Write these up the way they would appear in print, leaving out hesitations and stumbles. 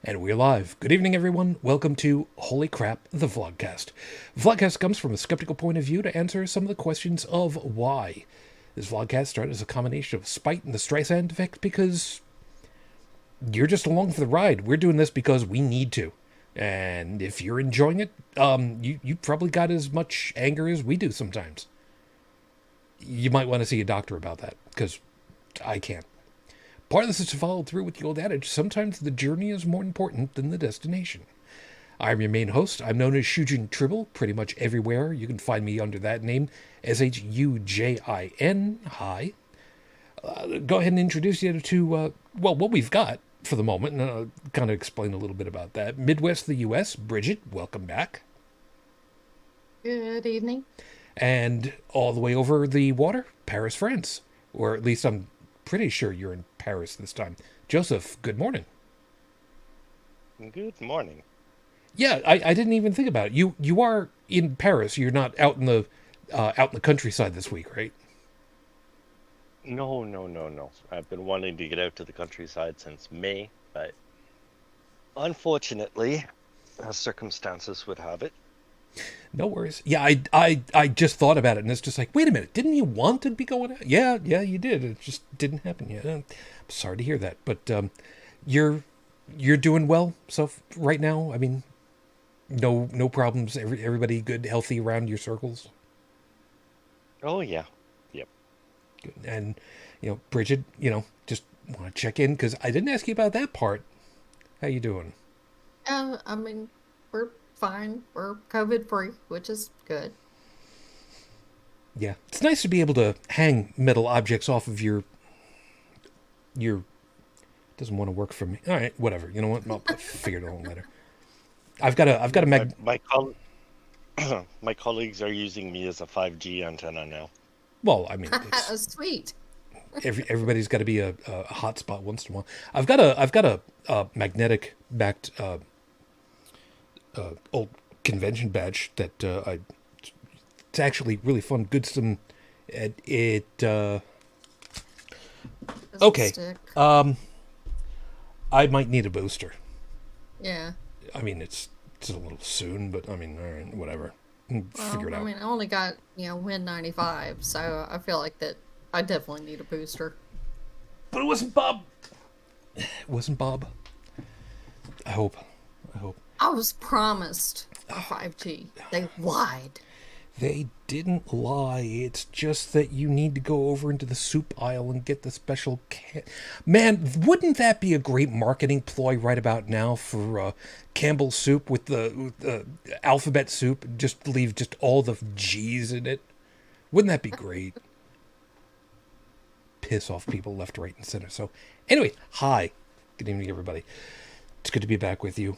And we're live. Good evening, everyone. Welcome to Holy Crap, the Vlogcast. Vlogcast comes from a skeptical point of view to answer some of the questions of why. This Vlogcast started as a combination of spite and the Streisand effect because you're just along for the ride. We're doing this because we need to. And if you're enjoying it, you probably got as much anger as we do sometimes. You might want to see a doctor about that, because I can't. Part of this is to follow through with the old adage, sometimes the journey is more important than the destination. I'm your main host. I'm known as Shujin pretty much everywhere. You can find me under that name, Shujin. Hi. Go ahead and introduce you to, what we've got for the moment, and I'll kind of explain a little bit about that. Midwest of the U.S., Brigid, welcome back. Good evening. And all the way over the water, Paris, France. Or at least I'm pretty sure you're in Paris this time. Joseph, good morning. Good morning. Yeah, I didn't even think about it. You are in Paris. You're not out in the countryside this week, right? No. I've been wanting to get out to the countryside since May, but unfortunately, as circumstances would have it. No worries. Yeah, I just thought about it, and it's just like, wait a minute, didn't you want to be going out? Yeah, you did. It just didn't happen yet. I'm sorry to hear that, but you're doing well. So right now, I mean, no problems. Everybody good, healthy around your circles. Oh yeah, yep. Good. And Bridget, just want to check in because I didn't ask you about that part. How you doing? I mean, we're fine. We're COVID free, which is good. Yeah, it's nice to be able to hang metal objects off of your. Doesn't want to work for me. All right, whatever. You know what? I'll figure it out later. I've got a My mag. my, my colleagues are using me as a 5G antenna now. Well, I mean, it's Sweet. everybody's got to be a hotspot once in a while. I've got a magnetic backed old convention badge that it's actually really fun. Good some it Doesn't okay. stick. I might need a booster. Yeah. I mean, it's a little soon, but I mean, all right, whatever. Figure Well, it I out. mean, I only got, Win 95, so I feel like that I definitely need a booster. But it wasn't Bob. It wasn't Bob. I hope. I hope. I was promised a 5G. They lied. They didn't lie. It's just that you need to go over into the soup aisle and get the special Man, wouldn't that be a great marketing ploy right about now for Campbell's soup with the alphabet soup? Just leave just all the G's in it. Wouldn't that be great? Piss off people left, right, and center. So, anyway, hi. Good evening, everybody. It's good to be back with you.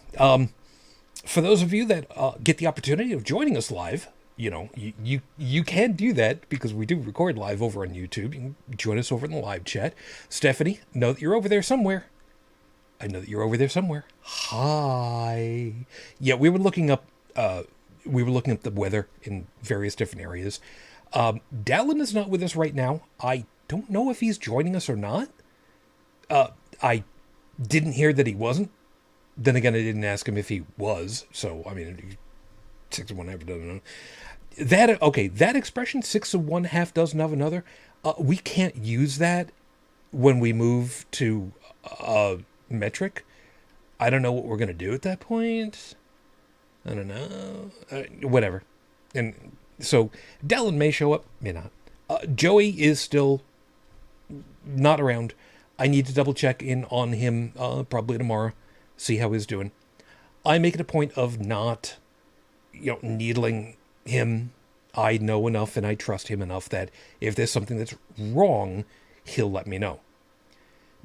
For those of you that get the opportunity of joining us live, you can do that because we do record live over on YouTube. You can join us over in the live chat. Stephanie, know that you're over there somewhere. I know that you're over there somewhere. Hi. Yeah, we were looking up the weather in various different areas. Dalan is not with us right now. I don't know if he's joining us or not. I didn't hear that he wasn't. Then again, I didn't ask him if he was. So, I mean, 6 of one, half a dozen. That expression, 6 of one, half dozen of another, we can't use that when we move to metric. I don't know what we're going to do at that point. I don't know. Whatever. And so, Dalan may show up, may not. Joey is still not around. I need to double check in on him probably tomorrow, see how he's doing. I make it a point of not needling him. I know enough and I trust him enough that if there's something that's wrong, he'll let me know.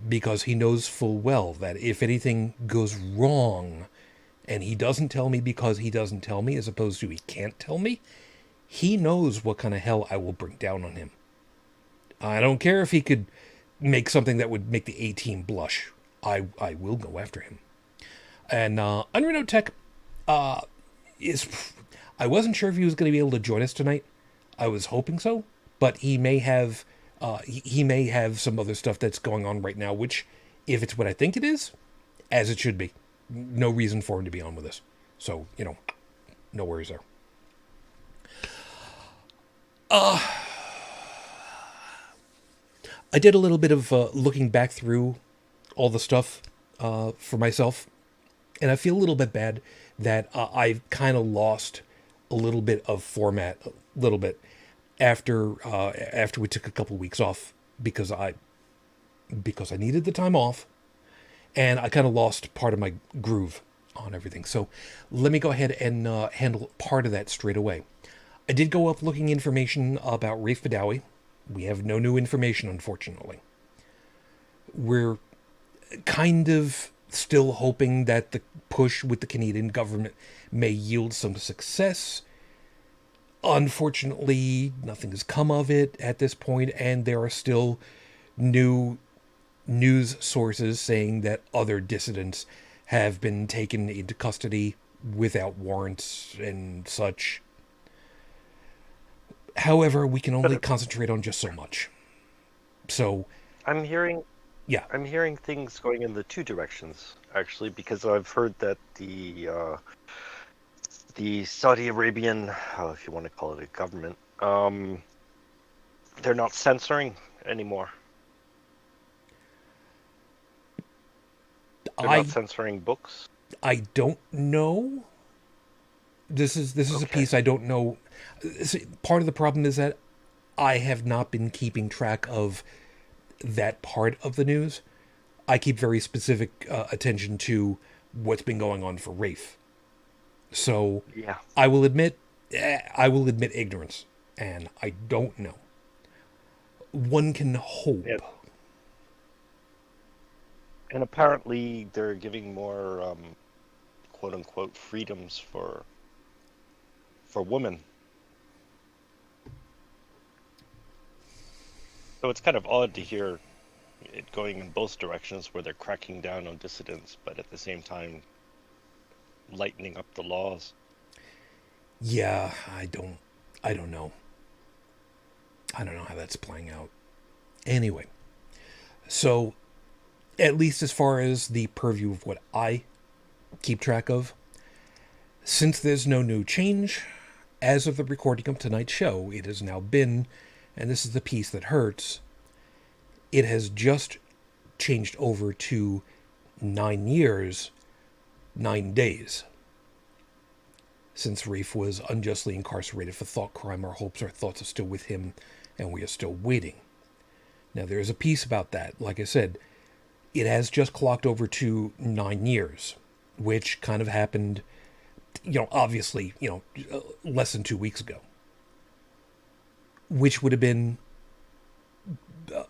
Because he knows full well that if anything goes wrong and he doesn't tell me because he doesn't tell me as opposed to he can't tell me, he knows what kind of hell I will bring down on him. I don't care if he could make something that would make the A-team blush. I will go after him. And UnrenownedTech is... I wasn't sure if he was going to be able to join us tonight. I was hoping so, but he may have some other stuff that's going on right now, which, if it's what I think it is, as it should be, no reason for him to be on with us. So, no worries there. I did a little bit of looking back through all the stuff for myself, and I feel a little bit bad that I've kind of lost a little bit of format, a little bit after we took a couple weeks off because I needed the time off, and I kind of lost part of my groove on everything. So let me go ahead and handle part of that straight away. I did go up looking information about Rafe Badawi. We have no new information, unfortunately. We're kind of still hoping that the push with the Canadian government may yield some success. Unfortunately, nothing has come of it at this point, and there are still new news sources saying that other dissidents have been taken into custody without warrants and such. However, we can only concentrate on just so much. So, I'm hearing yeah. I'm hearing things going in the two directions, actually, because I've heard that the Saudi Arabian, if you want to call it a government, they're not censoring anymore. They're not censoring books. I don't know. This is a piece I don't know. See, part of the problem is that I have not been keeping track of that part of the news. I keep very specific attention to what's been going on for Rafe. So Yeah. I will admit ignorance, and I don't know. One can hope. Yeah. And apparently they're giving more quote unquote freedoms for women. So it's kind of odd to hear it going in both directions, where they're cracking down on dissidents, but at the same time lightening up the laws. Yeah, I don't know. I don't know how that's playing out. Anyway, so at least as far as the purview of what I keep track of, since there's no new change, as of the recording of tonight's show, it has now been, and this is the piece that hurts, it has just changed over to 9 years, 9 days. Since Rafe was unjustly incarcerated for thought crime, our hopes, our thoughts are still with him, and we are still waiting. Now, there is a piece about that. Like I said, it has just clocked over to 9 years, which kind of happened, obviously, less than 2 weeks ago. Which would have been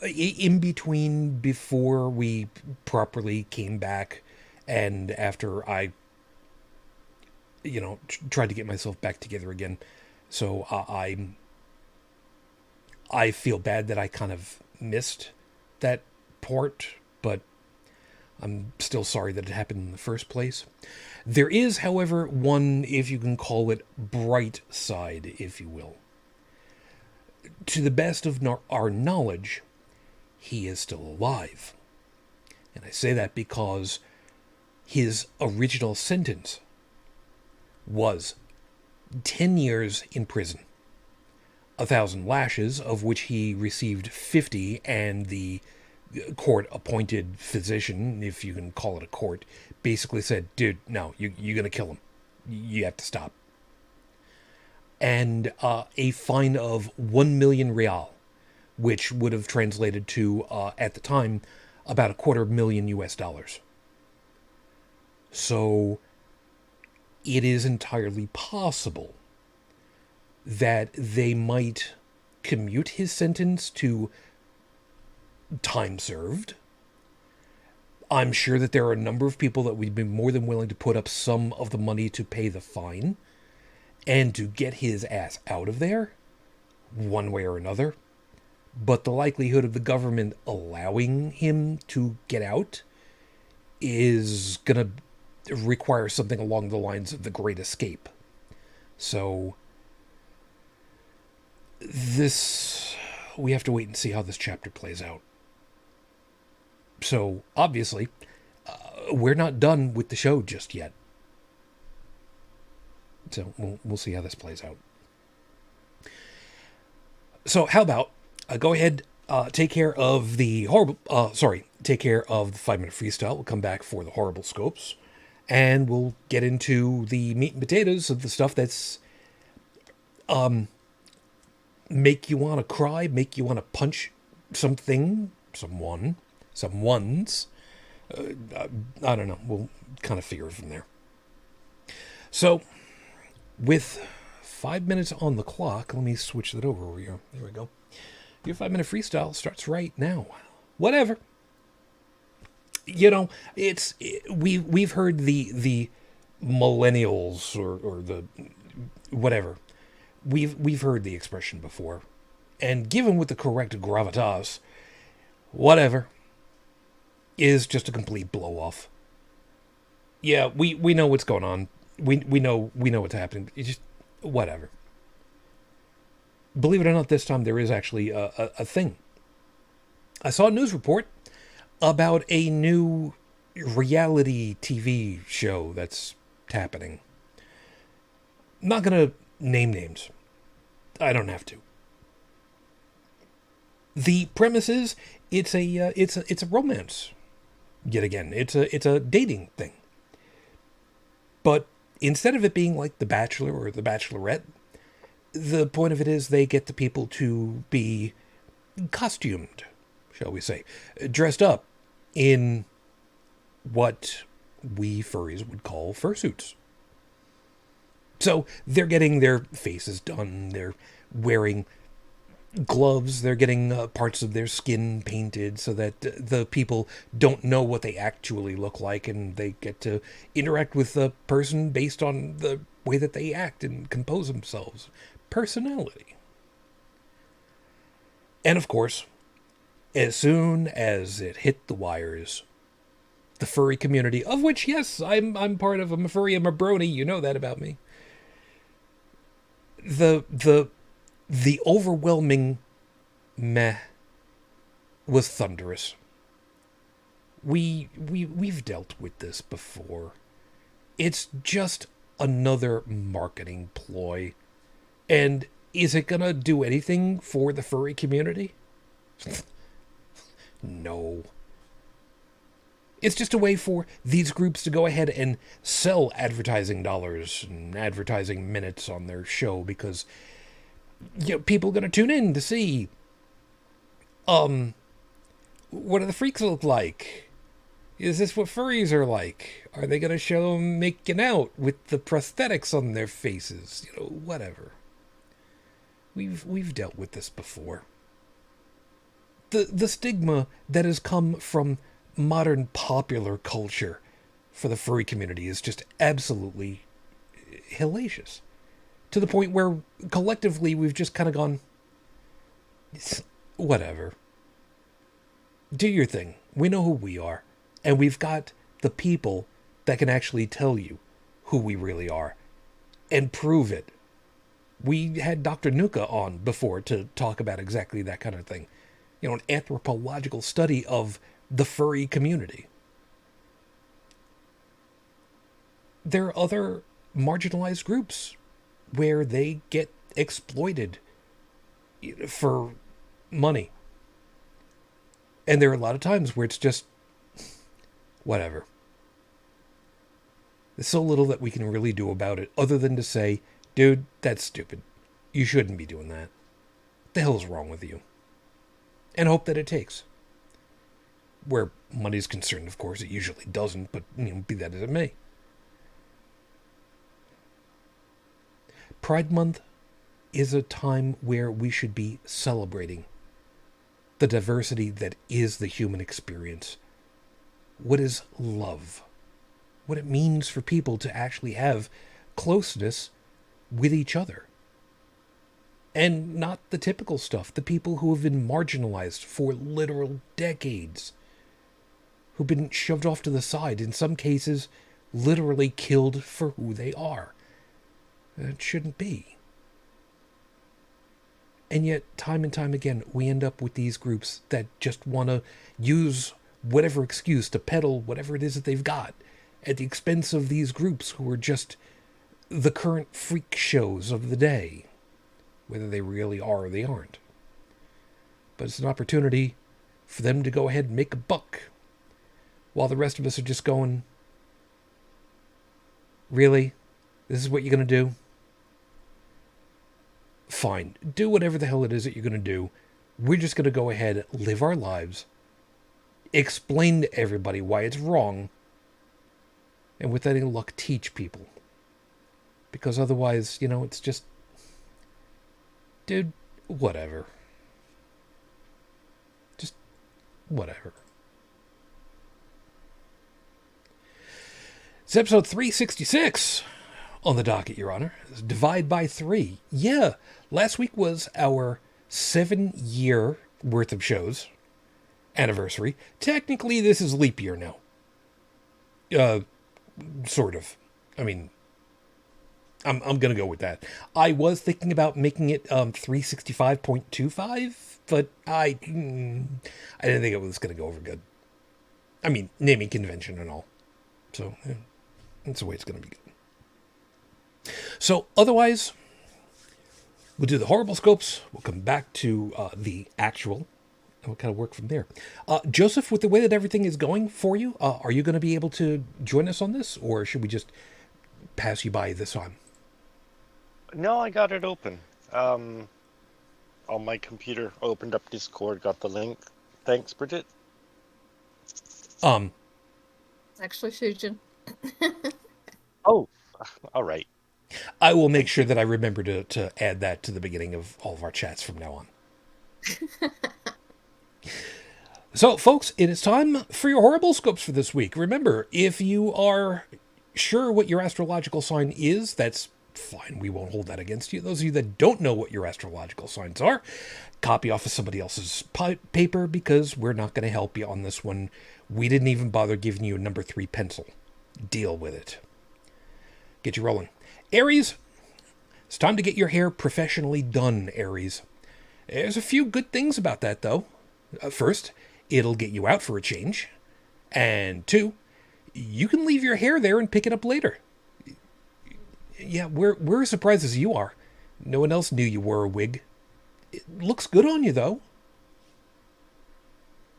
in between before we properly came back and after I, tried to get myself back together again. So I feel bad that I kind of missed that part, but I'm still sorry that it happened in the first place. There is, however, one, if you can call it, bright side, if you will. To the best of our knowledge, he is still alive. And I say that because his original sentence was 10 years in prison, 1,000 lashes, of which he received 50, and the court-appointed physician, if you can call it a court, basically said, dude, no, you're going to kill him. You have to stop. And a fine of 1 million real, which would have translated to, at the time, about $250,000 US. So it is entirely possible that they might commute his sentence to time served. I'm sure that there are a number of people that would be more than willing to put up some of the money to pay the fine and to get his ass out of there, one way or another. But the likelihood of the government allowing him to get out is going to require something along the lines of the Great Escape. So we have to wait and see how this chapter plays out. So, obviously, we're not done with the show just yet. So we'll see how this plays out. So how about go ahead, take care of the horrible. Take care of the 5-minute freestyle. We'll come back for the horrible scopes, and we'll get into the meat and potatoes of the stuff that's make you want to cry, make you want to punch something, someone's. I don't know. We'll kind of figure it from there. So, with 5 minutes on the clock, let me switch that over here. There we go. Your 5-minute freestyle starts right now. Whatever. You know, we've heard the millennials or the whatever. We've heard the expression before, and given with the correct gravitas, whatever is just a complete blow off. Yeah, we know what's going on. We know what's happening. It's just whatever. Believe it or not, this time there is actually a thing. I saw a news report about a new reality TV show that's happening. I'm not gonna name names. I don't have to. The premise is it's a romance. Yet again, it's a dating thing. But instead of it being like The Bachelor or The Bachelorette, the point of it is they get the people to be costumed, shall we say, dressed up in what we furries would call fursuits. So they're getting their faces done, they're wearing gloves, they're getting parts of their skin painted so that the people don't know what they actually look like, and they get to interact with the person based on the way that they act and compose themselves. Personality. And of course, as soon as it hit the wires, the furry community, of which, yes, I'm part of. I'm a furry, I'm a brony, you know that about me. The overwhelming meh was thunderous. We've dealt with this before. It's just another marketing ploy. And is it gonna do anything for the furry community? No. It's just a way for these groups to go ahead and sell advertising dollars and advertising minutes on their show because people are going to tune in to see what do the freaks look like? Is this what furries are like? Are they going to show them making out with the prosthetics on their faces? Whatever. We've dealt with this before. The stigma that has come from modern popular culture for the furry community is just absolutely hellacious. To the point where collectively we've just kind of gone, whatever. Do your thing. We know who we are. And we've got the people that can actually tell you who we really are and prove it. We had Dr. Nuka on before to talk about exactly that kind of thing. An anthropological study of the furry community. There are other marginalized groups where they get exploited for money. And there are a lot of times where it's just whatever. There's so little that we can really do about it other than to say, dude, that's stupid. You shouldn't be doing that. What the hell is wrong with you? And hope that it takes. Where money's concerned, of course, it usually doesn't, but be that as it may. Pride Month is a time where we should be celebrating the diversity that is the human experience. What is love? What it means for people to actually have closeness with each other. And not the typical stuff. The people who have been marginalized for literal decades. Who've been shoved off to the side. In some cases, literally killed for who they are. It shouldn't be. And yet, time and time again, we end up with these groups that just want to use whatever excuse to peddle whatever it is that they've got at the expense of these groups who are just the current freak shows of the day, whether they really are or they aren't. But it's an opportunity for them to go ahead and make a buck, while the rest of us are just going, really? This is what you're going to do? Fine. Do whatever the hell it is that you're going to do. We're just going to go ahead, live our lives, explain to everybody why it's wrong, and with any luck, teach people. Because otherwise, it's just, dude, whatever. Just whatever. It's episode 366 on the docket, Your Honor. It's divide by 3. Yeah, last week was our 7-year worth of shows anniversary. Technically, this is leap year now. Sort of. I mean, I'm going to go with that. I was thinking about making it 365.25, but I didn't think it was going to go over good. I mean, naming convention and all. So, yeah, that's the way it's going to be good. So, otherwise, we'll do the horrible scopes. We'll come back to the actual, and we'll kind of work from there. Joseph, with the way that everything is going for you, are you going to be able to join us on this, or should we just pass you by this time? No, I got it open. On my computer, opened up Discord, got the link. Thanks, Brigid. It's actually Shujin. Oh, all right. I will make sure that I remember to add that to the beginning of all of our chats from now on. So, folks, it is time for your horrible scopes for this week. Remember, if you are sure what your astrological sign is, that's fine. We won't hold that against you. Those of you that don't know what your astrological signs are, copy off of somebody else's paper, because we're not going to help you on this one. We didn't even bother giving you a number 3 pencil. Deal with it. Get you rolling. Aries, it's time to get your hair professionally done, Aries. There's a few good things about that, though. First, it'll get you out for a change. And 2, you can leave your hair there and pick it up later. Yeah, we're as surprised as you are. No one else knew you wore a wig. It looks good on you, though.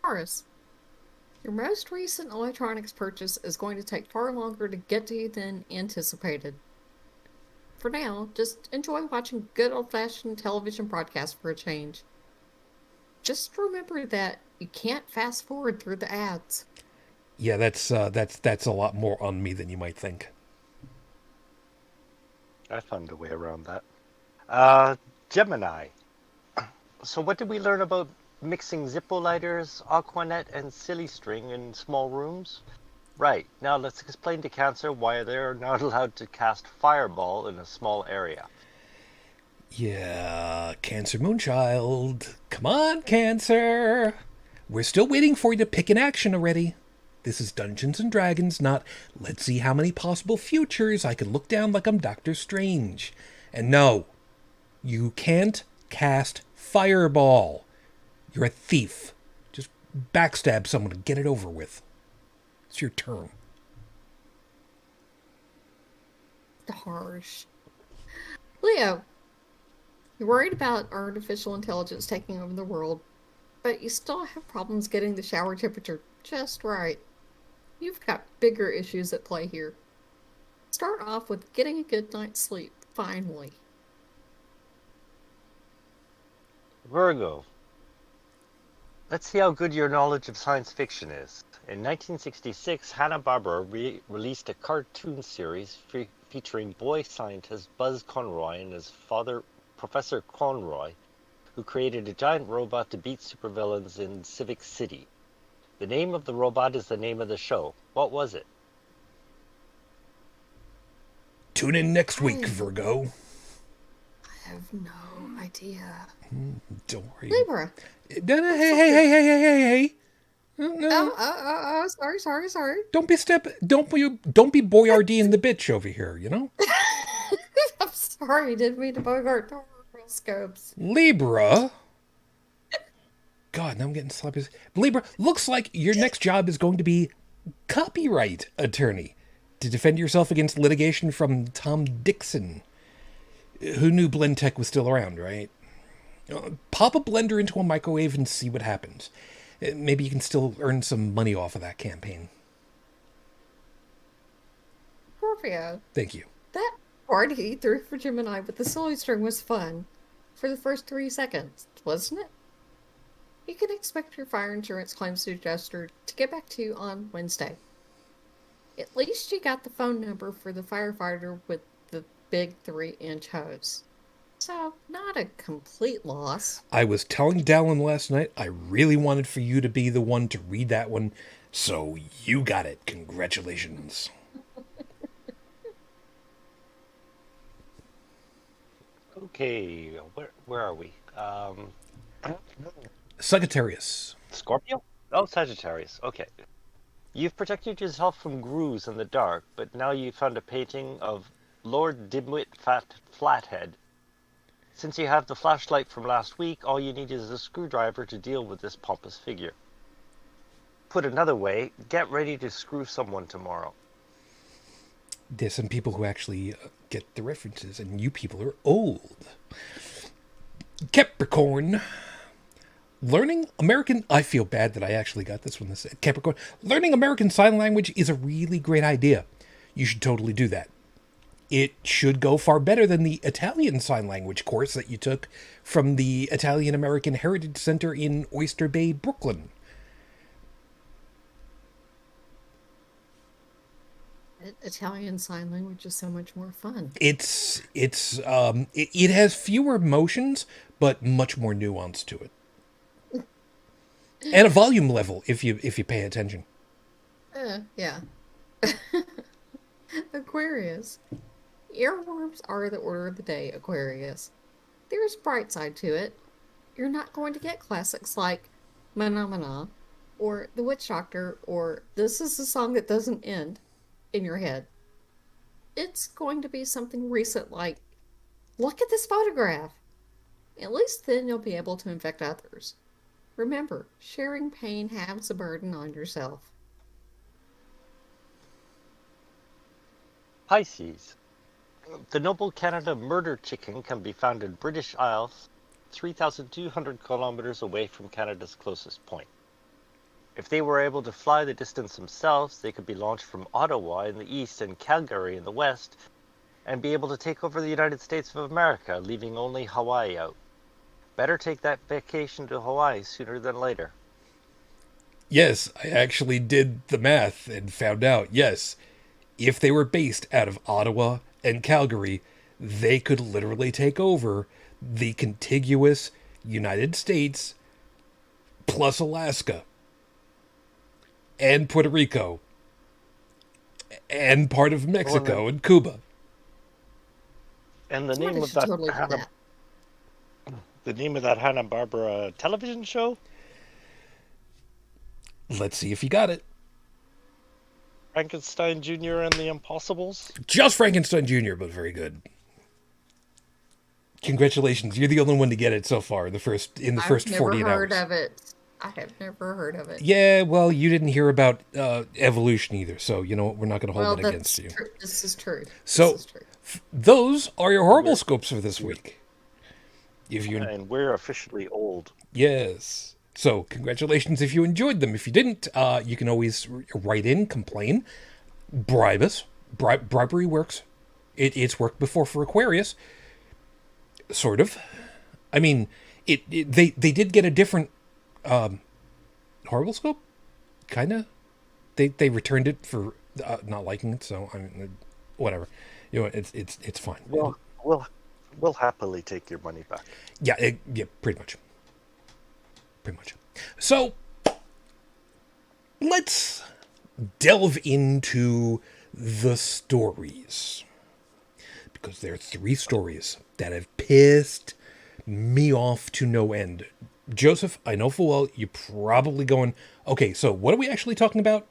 Taurus, your most recent electronics purchase is going to take far longer to get to you than anticipated. For now, just enjoy watching good old-fashioned television broadcasts for a change. Just remember that you can't fast forward through the ads. Yeah, that's a lot more on me than you might think. I found a way around that. Gemini. So what did we learn about mixing Zippo lighters, Aquanet, and silly string in small rooms? Right, now let's explain to Cancer why they're not allowed to cast Fireball in a small area. Yeah, Cancer Moonchild. Come on, Cancer. We're still waiting for you to pick an action already. This is Dungeons and Dragons, not let's see how many possible futures I can look down like I'm Doctor Strange. And no, you can't cast Fireball. You're a thief. Just backstab someone and get it over with. It's your turn. Harsh. Leo, you're worried about artificial intelligence taking over the world, but you still have problems getting the shower temperature just right. You've got bigger issues at play here. Start off with getting a good night's sleep, finally. Virgo. Let's see how good your knowledge of science fiction is. In 1966, Hanna-Barbera released a cartoon series featuring boy scientist Buzz Conroy and his father, Professor Conroy, who created a giant robot to beat supervillains in Civic City. The name of the robot is the name of the show. What was it? Tune in next week, Virgo. I have no idea. Don't worry. Libra. Hey. No. Sorry. Don't be Boyardee the bitch over here, you know? I'm sorry, didn't mean to bogart the horoscopes. Libra. God, now I'm getting sloppy. Libra, looks like your next job is going to be copyright attorney to defend yourself against litigation from Tom Dixon. Who knew Blendtec was still around, right? Pop a blender into a microwave and see what happens. Maybe you can still earn some money off of that campaign. Scorpio, Thank you. that party through for Gemini with the silly string was fun for the first 3 seconds, wasn't it? You can expect your fire insurance claims adjuster to get back to you on Wednesday. At least you got the phone number for the firefighter with the big 3-inch hose. So, not a complete loss. I was telling Dalan last night I really wanted for you to be the one to read that one, so you got it. Congratulations. Okay, where are we? Sagittarius. Scorpio? Oh, Sagittarius. Okay. You've protected yourself from grooves in the dark, but now you found a painting of Lord Dimwit Flathead. Since you have the flashlight from last week, all you need is a screwdriver to deal with this pompous figure. Put another way, get ready to screw someone tomorrow. There's some people who actually get the references, and you people are old. Capricorn. Learning American... I feel bad that I actually got this one. This Capricorn. Learning American Sign Language is a really great idea. You should totally do that. It should go far better than the Italian Sign Language course that you took from the Italian American Heritage Center in Oyster Bay, Brooklyn. Italian Sign Language is so much more fun. It has fewer motions, but much more nuance to it. And a volume level, if you pay attention. Yeah. Aquarius. Earworms are the order of the day, Aquarius. There's a bright side to it. You're not going to get classics like Mana, or The Witch Doctor, or This Is the Song That Doesn't End in your head. It's going to be something recent like, look at this photograph. At least then you'll be able to infect others. Remember, sharing pain halves the burden on yourself. Pisces. The noble Canada murder chicken can be found in British Isles, 3,200 kilometers away from Canada's closest point. If they were able to fly the distance themselves, they could be launched from Ottawa in the east and Calgary in the west, and be able to take over the United States of America, leaving only Hawaii out. Better take that vacation to Hawaii sooner than later. Yes, I actually did the math and found out, yes, if they were based out of Ottawa and Calgary, they could literally take over the contiguous United States plus Alaska and Puerto Rico and part of Mexico and Cuba. And the name of that the name of that Hanna-Barbera television show? Let's see if you got it. Frankenstein Jr. and the Impossibles? Just Frankenstein Jr., but very good. Congratulations. You're the only one to get it so far in the first 48 hours. I've never heard of it. I have never heard of it. Yeah, well, you didn't hear about evolution either, so you know what? We're not going to hold it against you. This is true. So, those are your horoscopes for this week. And we're officially old. Yes. So, congratulations if you enjoyed them. If you didn't, you can always write in, complain, bribe us. Bribery works. It's worked before for Aquarius. Sort of. I mean, they did get a different horoscope. Kind of. They returned it for not liking it. So I mean, whatever. You know, it's fine. Well, we'll happily take your money back. Yeah, pretty much. So let's delve into the stories, because there are 3 stories that have pissed me off to no end. Joseph, I know full well you're probably going, okay, so what are we actually talking about?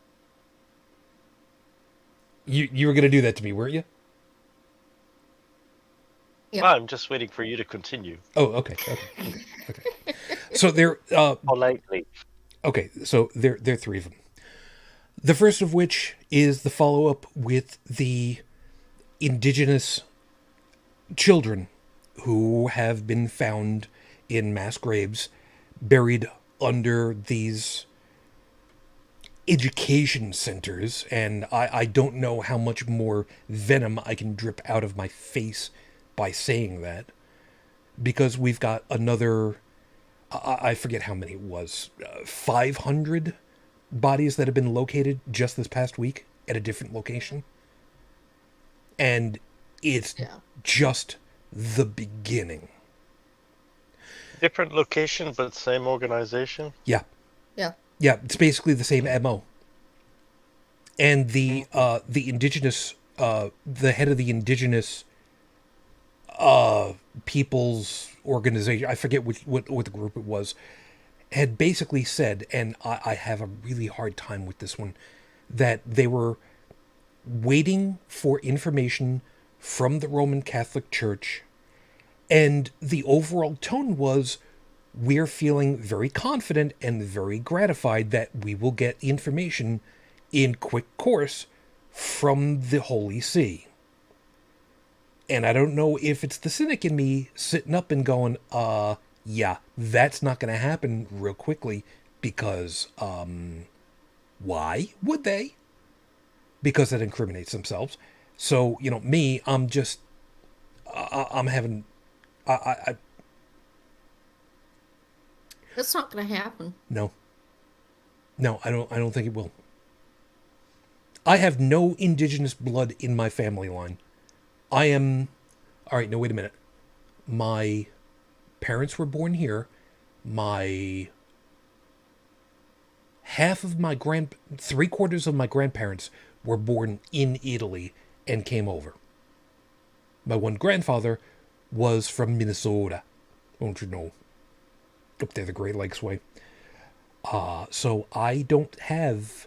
You were going to do that to me, weren't you? Yep. Well, I'm just waiting for you to continue Oh, okay. So politely. there are three of them. The first of which is the follow up with the indigenous children who have been found in mass graves, buried under these education centers. And I don't know how much more venom I can drip out of my face by saying that, because we've got another, I forget how many it was, 500 bodies that have been located just this past week at a different location. And it's Yeah. just the beginning. Different location, but same organization. Yeah. Yeah. Yeah, it's basically the same MO. And the indigenous, the head of the indigenous people's organization, I forget what the group it was, had basically said, and I have a really hard time with this one, that they were waiting for information from the Roman Catholic Church, and the overall tone was, we're feeling very confident and very gratified that we will get information in quick course from the Holy See. And I don't know if it's the cynic in me sitting up and going, yeah, that's not going to happen real quickly, because, why would they? Because that incriminates themselves. So, me, I'm just, I'm having, I That's not going to happen. no, I don't think it will. I have no indigenous blood in my family line. I am, all right, no, wait a minute. My parents were born here. My three-quarters of my grandparents were born in Italy and came over. My one grandfather was from Minnesota. Don't you know? Up there, the Great Lakes way. So I don't have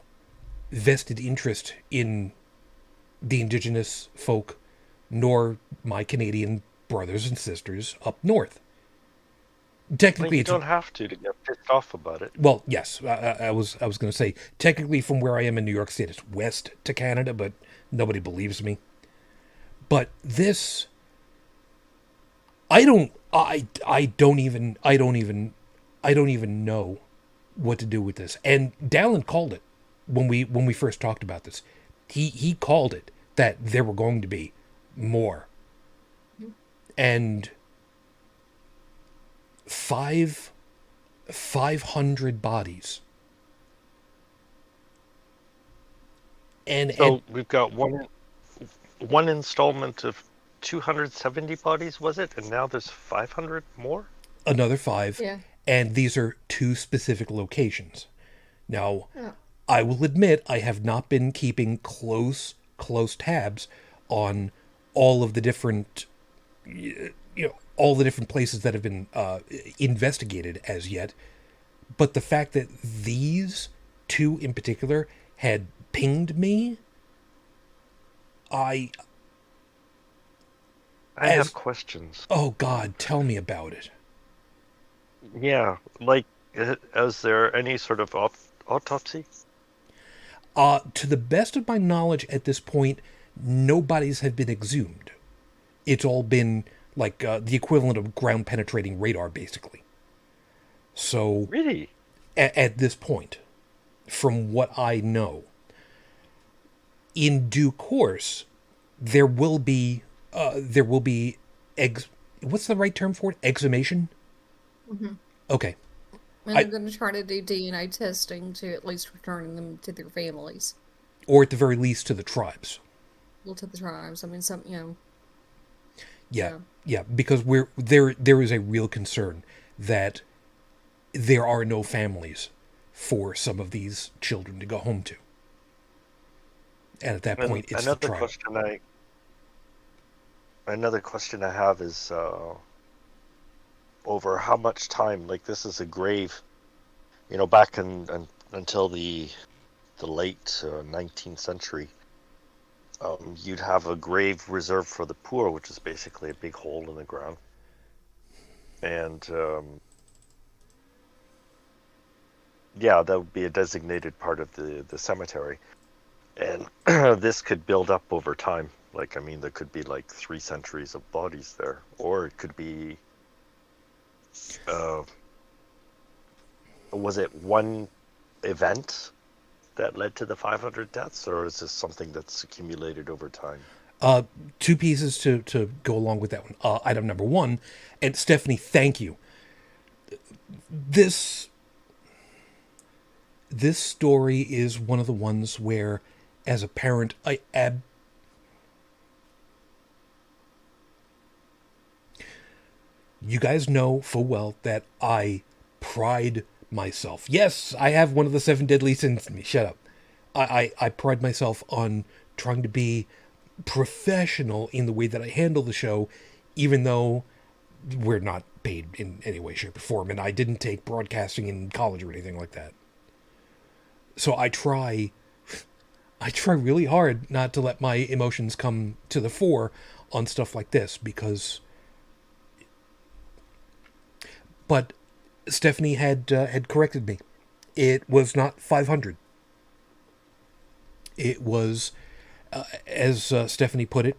vested interest in the indigenous folk, nor my Canadian brothers and sisters up north. Well, Technically, you don't have to get pissed off about it. well, yes. I was going to say, technically, from where I am in New York State, it's west to Canada, but nobody believes me. But this, I don't even know what to do with this. And Dalan called it when we first talked about this. He called it that there were going to be more, and 500 bodies. And So we've got one installment of 270 bodies, was it? And now there's 500 more? another 5, Yeah. and these are 2 specific locations. Now, Yeah. I will admit I have not been keeping close tabs on all of the different, all the different places that have been investigated as yet. But the fact that these 2 in particular had pinged me, I As- have questions. oh God, tell me about it. Yeah, like, is there any sort of autopsy? To the best of my knowledge at this point, no bodies have been exhumed. It's all been like the equivalent of ground penetrating radar, basically. So Really? at this point, from what I know, in due course, there will be what's the right term for it? Exhumation? Mhm. Okay. And I- they're going to try to do DNA testing to at least return them to their families. Or at the very least to the tribes. Well, to the tribes. I mean, Yeah, because there is a real concern that there are no families for some of these children to go home to. And at that And point, it's the tribe. another question I have is over how much time, like this is a grave, back until the late 19th century. You'd have a grave reserved for the poor, which is basically a big hole in the ground. And yeah, that would be a designated part of the cemetery. And this could build up over time. Like, I mean, there could be like 3 centuries of bodies there. Or it could be, was it one event that led to the 500 deaths? Or is this something that's accumulated over time? 2 pieces to go along with that one. Item number 1, and Stephanie, thank you. This story is one of the ones where, as a parent, you guys know full well that I pride myself. Yes, I have one of the 7 deadly sins in me. Shut up. I pride myself on trying to be professional in the way that I handle the show, even though we're not paid in any way, shape, or form, and I didn't take broadcasting in college or anything like that. So I try really hard not to let my emotions come to the fore on stuff like this, because... But Stephanie had corrected me. It was not 500. It was, as Stephanie put it,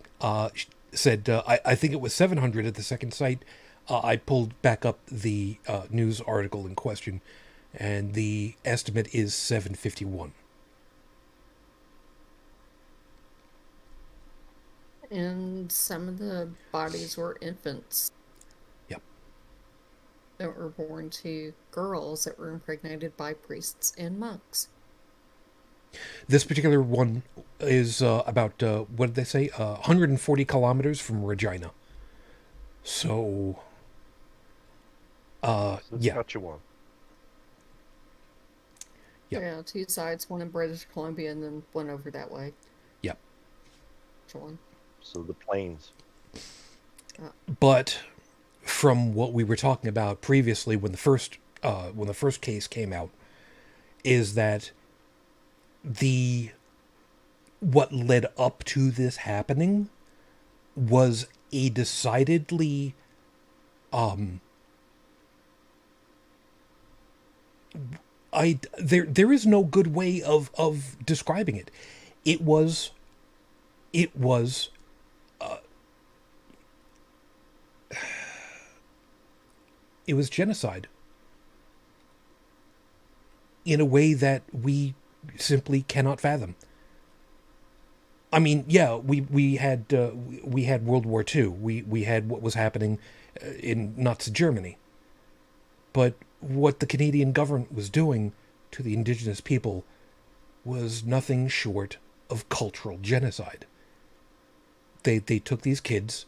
said, I think it was 700 at the second site. I pulled back up the news article in question, and the estimate is 751. And some of the bodies were infants. Yep. That were born to girls that were impregnated by priests and monks. This particular one is about, what did they say? 140 kilometers from Regina. So, yeah. Saskatchewan. Yep. Yeah, 2 sides, one in British Columbia and then one over that way. Yep. Which one? So the plains. But from what we were talking about previously, when the first case came out, is that what led up to this happening was a decidedly there is no good way of describing it. It was genocide in a way that we simply cannot fathom. I mean, yeah, we had World War II. We had what was happening in Nazi Germany. But what the Canadian government was doing to the Indigenous people was nothing short of cultural genocide. They took these kids,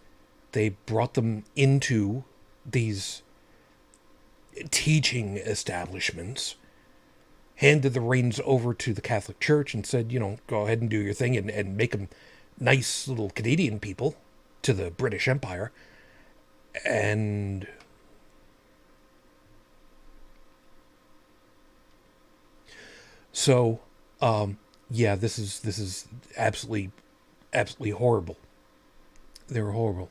they brought them into these teaching establishments, handed the reins over to the Catholic Church and said, go ahead and do your thing and make them nice little Canadian people to the British Empire. And so, yeah, this is absolutely horrible. They were horrible.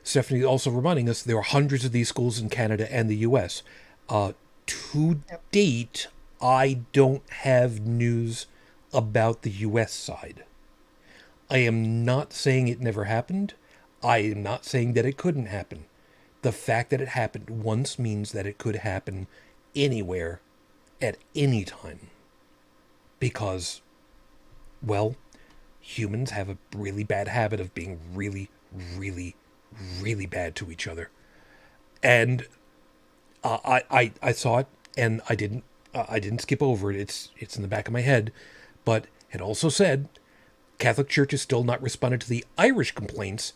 Stephanie also reminding us there are hundreds of these schools in Canada and the U.S. To date, I don't have news about the U.S. side. I am not saying it never happened. I am not saying that it couldn't happen. The fact that it happened once means that it could happen anywhere at any time. Because, well, humans have a really bad habit of being really, really, really bad to each other. And I saw it, and I didn't skip over it. It's in the back of my head, but it also said Catholic Church has still not responded to the Irish complaints,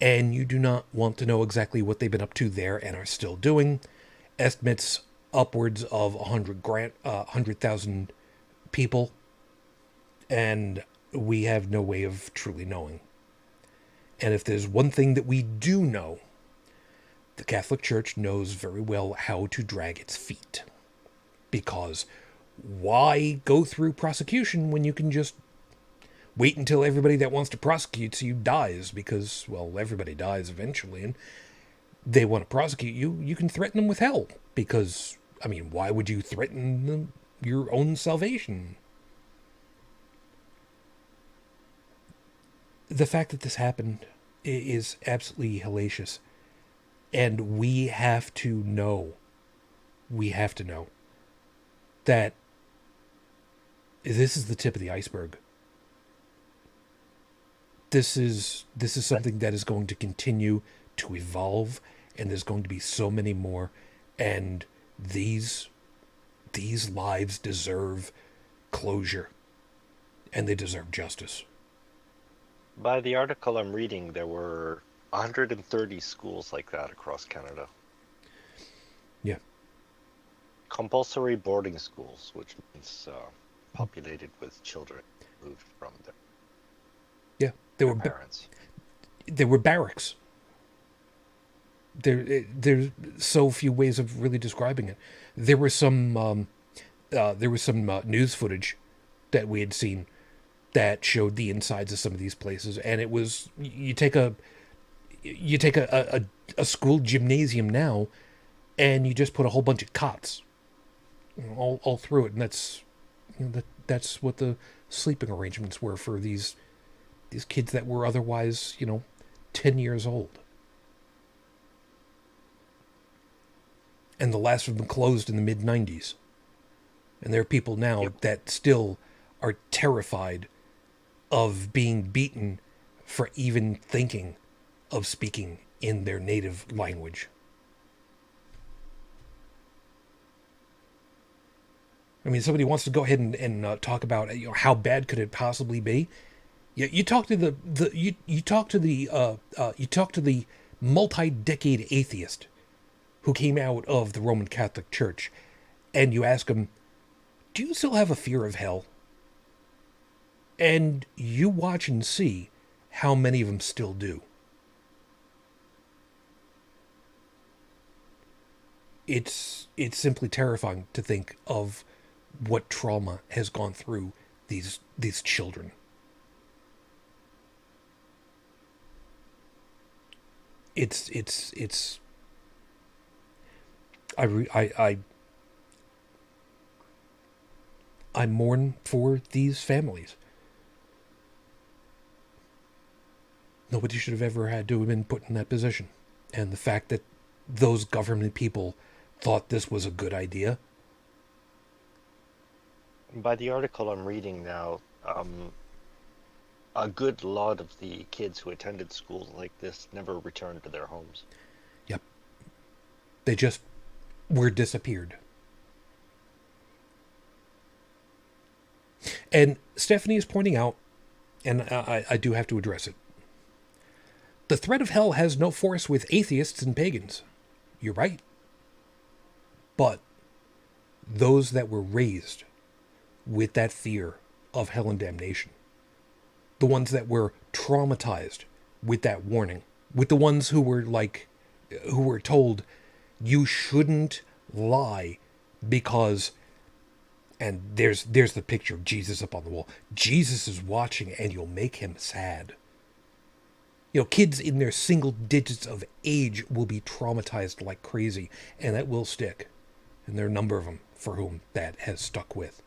and you do not want to know exactly what they've been up to there and are still doing. Estimates upwards of 100,000 people, and we have no way of truly knowing. And if there's one thing that we do know, the Catholic Church knows very well how to drag its feet. Because why go through prosecution when you can just Wait until everybody that wants to prosecute you dies, because, well, everybody dies eventually, and they want to prosecute you. You can threaten them with hell, because, I mean, why would you threaten your own salvation? The fact that this happened is absolutely hellacious. And we have to know that this is the tip of the iceberg. This is something that is going to continue to evolve, and there's going to be so many more, and these lives deserve closure, and they deserve justice. By the article I'm reading, there were 130 schools like that across Canada. Yeah. Compulsory boarding schools, which means populated with children moved from Yeah, there their were parents. there were barracks. There's so few ways of really describing it. There were some news footage that we had seen that showed the insides of some of these places, and it was you take a school gymnasium now, and you just put a whole bunch of cots, all through it, and that's what the sleeping arrangements were for these kids that were otherwise 10 years old. And the last of them closed in the mid-90s. And there are people now that still are terrified of being beaten for even thinking of speaking in their native language. I mean, somebody wants to go ahead and talk about how bad could it possibly be. You talk to the multi-decade atheist who came out of the Roman Catholic Church, and you ask him, "Do you still have a fear of hell?" And you watch and see how many of them still do. It's simply terrifying to think of what trauma has gone through these children. It's I mourn for these families. Nobody should have ever had to have been put in that position. And the fact that those government people thought this was a good idea. By the article I'm reading now, a good lot of the kids who attended schools like this never returned to their homes. Yep. They just were disappeared. And Stephanie is pointing out, and I do have to address it, the threat of hell has no force with atheists and pagans. You're right. But those that were raised with that fear of hell and damnation, the ones that were traumatized with that warning, with the ones who were told you shouldn't lie because, and there's the picture of Jesus up on the wall. Jesus is watching and you'll make him sad. Kids in their single digits of age will be traumatized like crazy, and that will stick. And there are a number of them for whom that has stuck with.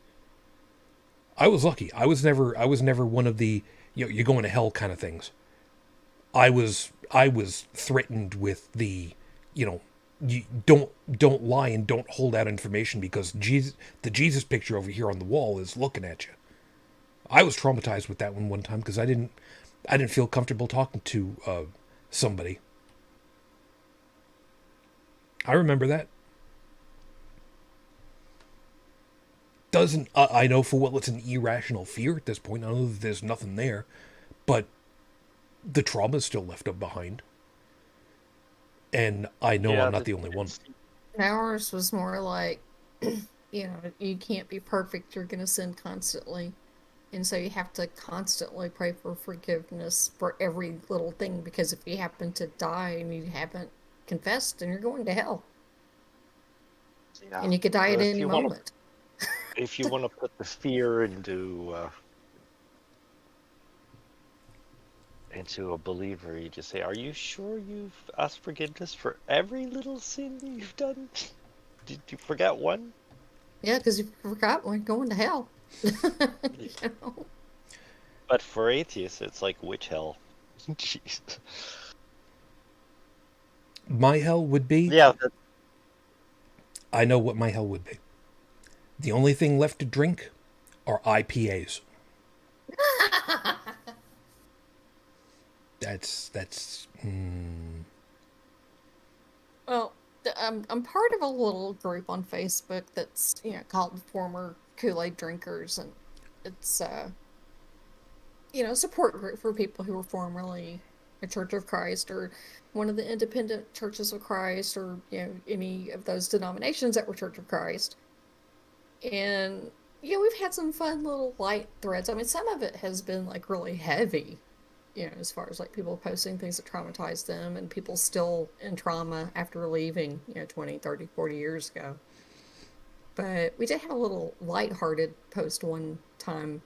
I was lucky. I was never one of the you're going to hell kind of things. I was threatened with the you don't lie and don't hold out information because the Jesus picture over here on the wall is looking at you. I was traumatized with that one time because I didn't feel comfortable talking to somebody. I remember that. I know full well it's an irrational fear at this point. I know that there's nothing there, but the trauma is still left up behind. And I know I'm not the only one. Ours was more like, you can't be perfect. You're going to sin constantly. And so you have to constantly pray for forgiveness for every little thing, because if you happen to die and you haven't confessed, then you're going to hell. Yeah. And you could die at any moment. If you want to put the fear into into a believer, you just say, "Are you sure you've asked forgiveness for every little sin you've done? Did you forget one?" Yeah, because you forgot we're going to hell. You know? But for atheists, it's like witch hell. Jeez. My hell would be, Yeah, I know what my hell would be. The only thing left to drink are IPAs. That's Well, I'm part of a little group on Facebook that's called Former Kool-Aid Drinkers, and it's a support group for people who were formerly a Church of Christ or one of the independent churches of Christ, or any of those denominations that were Church of Christ. And we've had some fun little light threads. I mean, some of it has been like really heavy, as far as like people posting things that traumatized them and people still in trauma after leaving, 20, 30, 40 years ago. But we did have a little lighthearted post one time,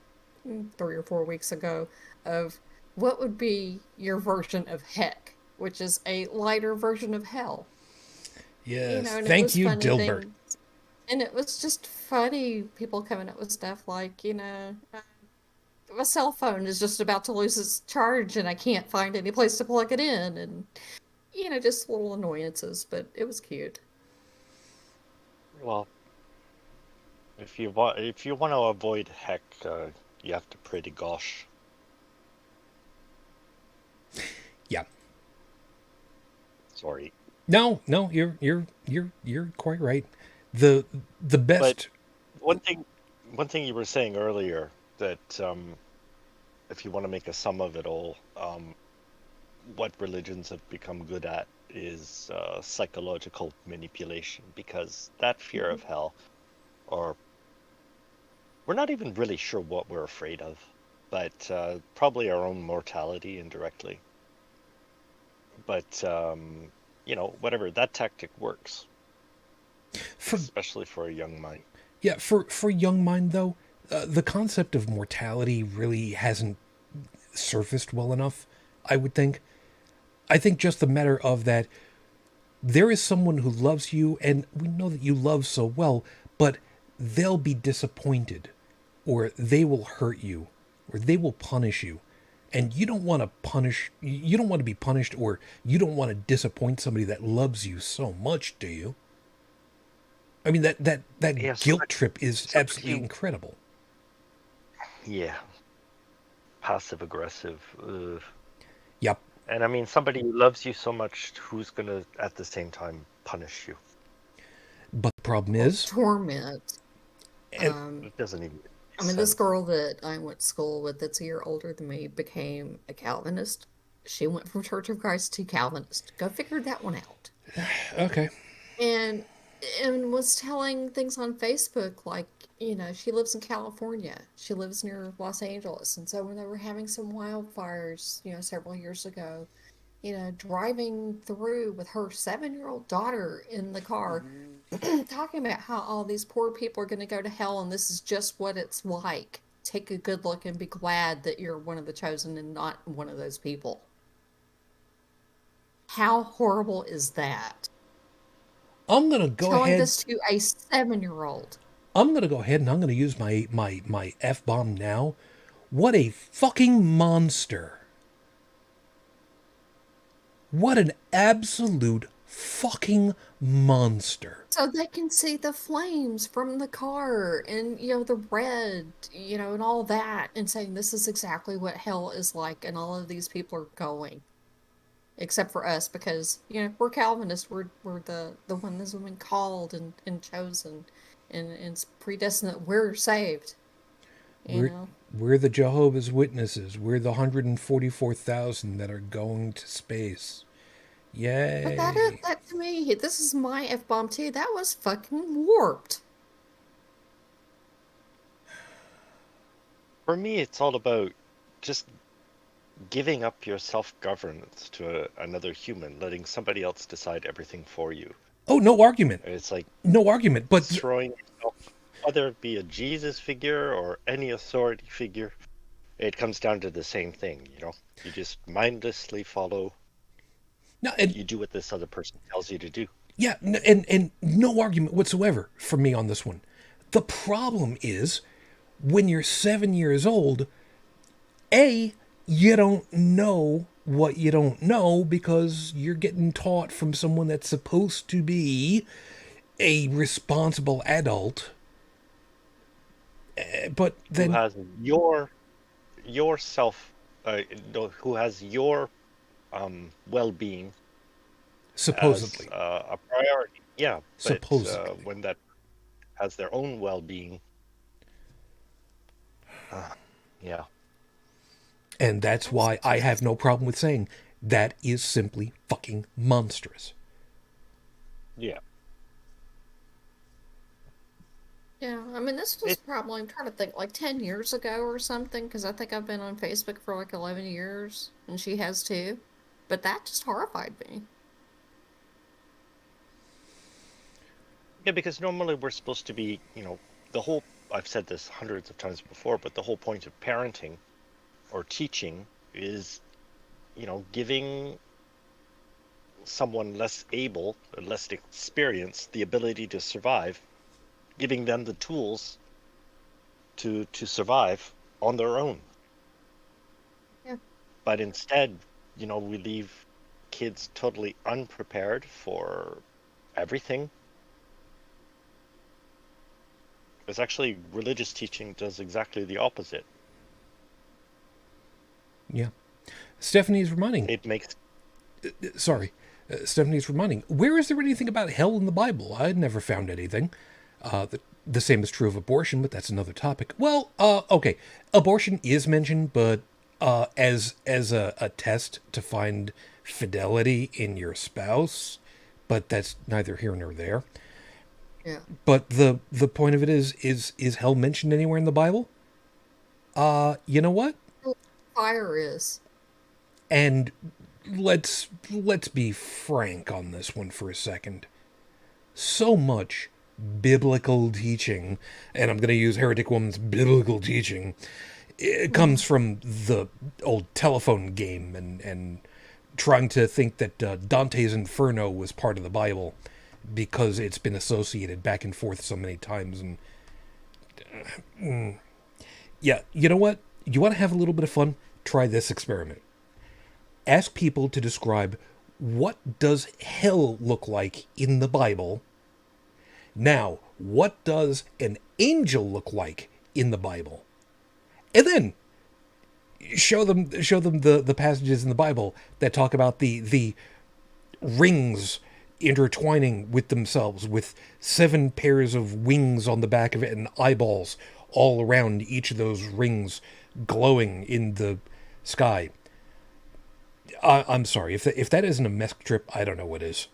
3 or 4 weeks ago, of what would be your version of heck, which is a lighter version of hell. yes. And it Thank was you, funny Dilbert. things. And it was just funny, people coming up with stuff like, my cell phone is just about to lose its charge and I can't find any place to plug it in. And, just little annoyances, but it was cute. well, if you want to avoid heck, you have to pray to gosh. Yeah. Sorry, No, you're quite right. The but best. one thing you were saying earlier, that if you want to make a sum of it all, what religions have become good at is psychological manipulation, because that fear of hell, or we're not even really sure what we're afraid of, but probably our own mortality indirectly. But whatever, that tactic works, For especially for a young mind. yeah, for young mind though, the concept of mortality really hasn't surfaced well enough. I would think. I think just the matter of that there is someone who loves you, and we know that you love so well, but they'll be disappointed, or they will hurt you, or they will punish you. And you don't want to you don't want to be punished, or you don't want to disappoint somebody that loves you so much, do you? I mean, Yeah, that guilt trip is absolutely somebody, incredible. yeah, passive aggressive. Yep. And I mean, somebody who loves you so much, who's gonna at the same time punish you? But the problem Or is, torment. and Um, It doesn't even make I mean, this sense. girl that I went to school with that's a year older than me became a Calvinist. She went from Church of Christ to Calvinist. Go figure that one out. okay. And was telling things on Facebook like, she lives in California. She lives near Los Angeles. And so when they were having some wildfires, several years ago, driving through with her 7-year-old daughter in the car, talking about how all these poor people are going to go to hell and this is just what it's like. Take a good look and be glad that you're one of the chosen and not one of those people. How horrible is that? I'm gonna go Telling ahead. this to a 7-year-old. I'm gonna go ahead and I'm gonna use my f bomb now. What a fucking monster! What an absolute fucking monster! So they can see the flames from the car and, the red, and all that, and saying this is exactly what hell is like, and all of these people are going. Except for us, because, we're Calvinists. We're the one that's been called and chosen, and it's predestined that we're saved, you We're know? we're the Jehovah's Witnesses. We're the 144,000 that are going to space. But Yay! that to me, this is my F-bomb too. That was fucking warped. For me, it's all about just giving up your self-governance to another human, letting somebody else decide everything for you. Oh, no argument. It's like No argument. But throwing yourself, whether it be a Jesus figure or any authority figure, It comes down to the same thing, You just mindlessly follow. No, and You do what this other person tells you to do. yeah, and no argument whatsoever from me on this one. The problem is when you're 7 years old, A, you don't know what you don't know because you're getting taught from someone that's supposed to be a responsible adult. But Who then, has your self, no, who has your well-being as supposedly, a priority. Yeah, but supposedly. when that has their own well-being, uh, yeah, And that's why I have no problem with saying that is simply fucking monstrous. yeah. Yeah, I mean, this was It probably, I'm trying to think, like 10 years ago or something, because I think I've been on Facebook for like 11 years, and she has too. But that just horrified me. Yeah, because normally we're supposed to be, the whole. I've said this hundreds of times before, but the whole point of parenting or teaching is, giving someone less able, or less experienced, the ability to survive, giving them the tools to survive on their own. Yeah. But instead, we leave kids totally unprepared for everything. Because actually, religious teaching does exactly the opposite. Yeah. Stephanie's reminding, It makes sorry, Stephanie's reminding, where is there anything about hell in the Bible? I'd never found anything. The same is true of abortion, but that's another topic. Well, okay, abortion is mentioned, but as a test to find fidelity in your spouse, but that's neither here nor there. Yeah. But the point of it is hell mentioned anywhere in the Bible? You know what? Fire is. And let's be frank on this one for a second. So much biblical teaching, and I'm going to use Heretic Woman's biblical teaching, it comes from the old telephone game and trying to think that Dante's Inferno was part of the Bible because it's been associated back and forth so many times. And yeah, you know what? You want to have a little bit of fun? Try this experiment. Ask people to describe what does hell look like in the Bible. Now, what does an angel look like in the Bible? And then show them the passages in the Bible that talk about the rings intertwining with themselves with 7 pairs of wings on the back of it and eyeballs all around each of those rings glowing in the sky. I'm sorry, if that isn't a mess trip, I don't know what is.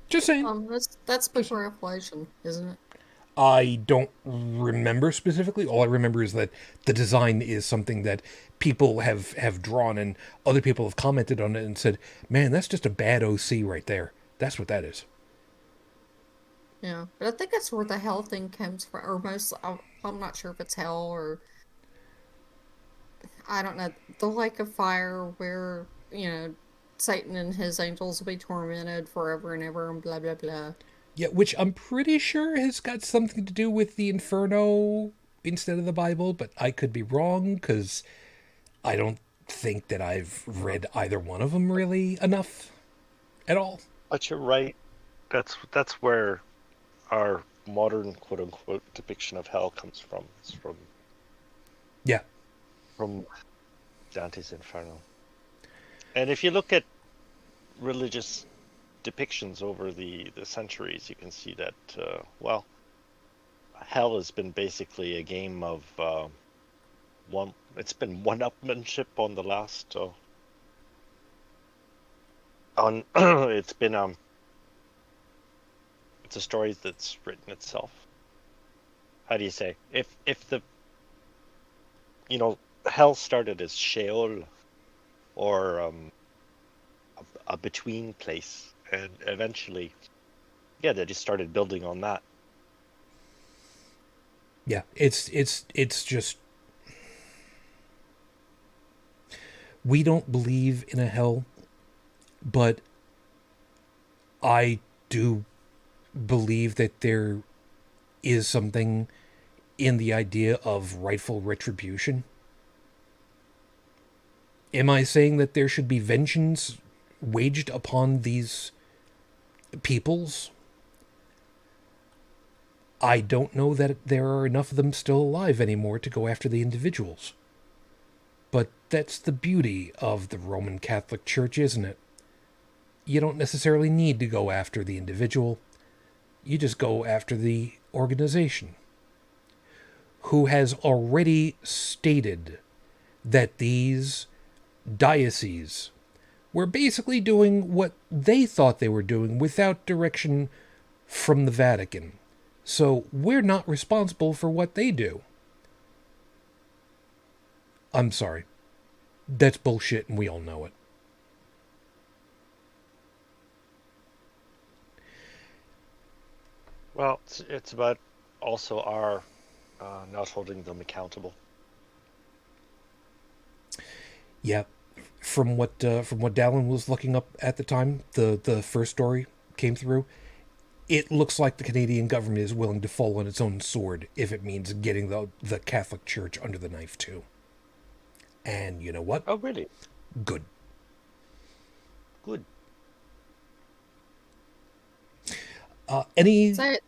Just saying. That's before inflation, isn't it? I don't remember specifically. All I remember is that the design is something that people have drawn, and other people have commented on it and said, "Man, that's just a bad OC right there." That's what that is. Yeah, but I think that's where the hell thing comes from, or most. I'm not sure if it's hell or I don't know. The lake of fire, where Satan and his angels will be tormented forever and ever, and blah blah blah. Yeah, which I'm pretty sure has got something to do with the Inferno instead of the Bible, but I could be wrong because I don't think that I've read either one of them really enough at all. But you're right. That's where our modern quote unquote depiction of hell comes from. It's Yeah. from Dante's Inferno. And if you look at religious depictions over the centuries, you can see that hell has been basically a game of one. It's been one-upmanship on the last. On it's been it's a story that's written itself. How do you say? If the hell started as Sheol or a between place, and eventually, yeah, they just started building on that. Yeah, it's just We don't believe in a hell, but I do believe that there is something in the idea of rightful retribution. Am I saying that there should be vengeance waged upon these peoples? I don't know that there are enough of them still alive anymore to go after the individuals. But that's the beauty of the Roman Catholic Church, isn't it? You don't necessarily need to go after the individual. You just go after the organization, who has already stated that these dioceses were basically doing what they thought they were doing without direction from the Vatican. So we're not responsible for what they do. I'm sorry. That's bullshit and we all know it. Well, it's about also our not holding them accountable. Yeah, from what Dalan was looking up at the time, the first story came through. It looks like the Canadian government is willing to fall on its own sword if it means getting the Catholic Church under the knife too. And you know what? Oh, really? Good. Good. Any? They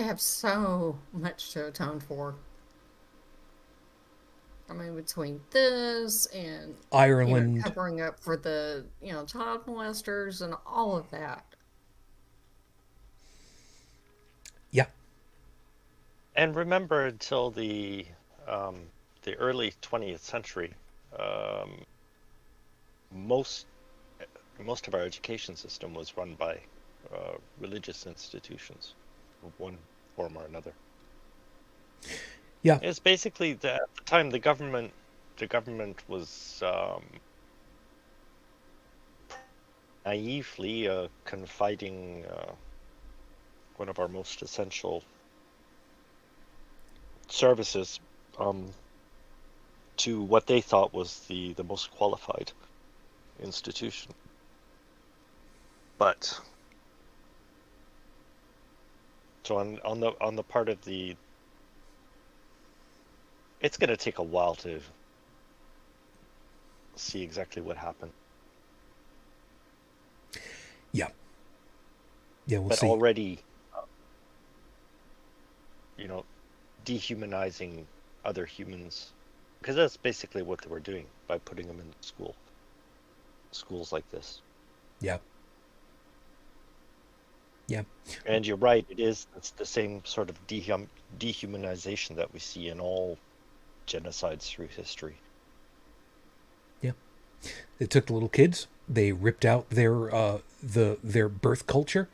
have so much to atone for. I mean, between this and Ireland, covering up for the child molesters and all of that. yeah, And remember, until the early 20th century, most of our education system was run by religious institutions of one form or another. yeah, It's basically at the time the government was naively confiding one of our most essential services to what they thought was the most qualified institution. But so on the part of the, it's going to take a while to see exactly what happened. yeah, we'll But see. already, dehumanizing other humans, because that's basically what they were doing by putting them in schools like this. Yeah, yeah, And you're right, it's the same sort of dehumanization that we see in all genocides through history. yeah. They took the little kids, they ripped out their birth culture,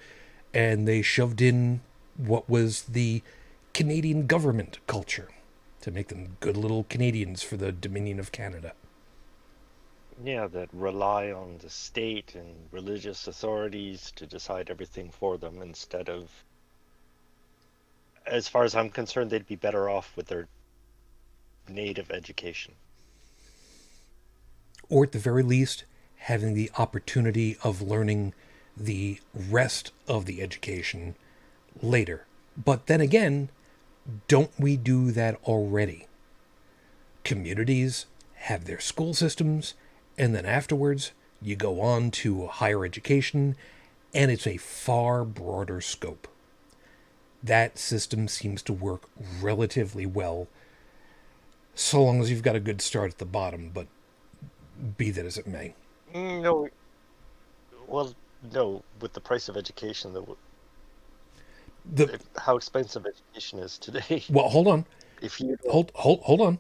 and they shoved in what was the Canadian government culture to make them good little Canadians for the Dominion of Canada. Yeah, that rely on the state and religious authorities to decide everything for them instead of, as far as I'm concerned, they'd be better off with their native education. Or at the very least, having the opportunity of learning the rest of the education later. But then again, don't we do that already? Communities have their school systems, and then afterwards you go on to higher education, and it's a far broader scope. That system seems to work relatively well, so long as you've got a good start at the bottom, but be that as it may. No, well, no, with the price of education, how expensive education is today. Well, hold on. If you Hold on.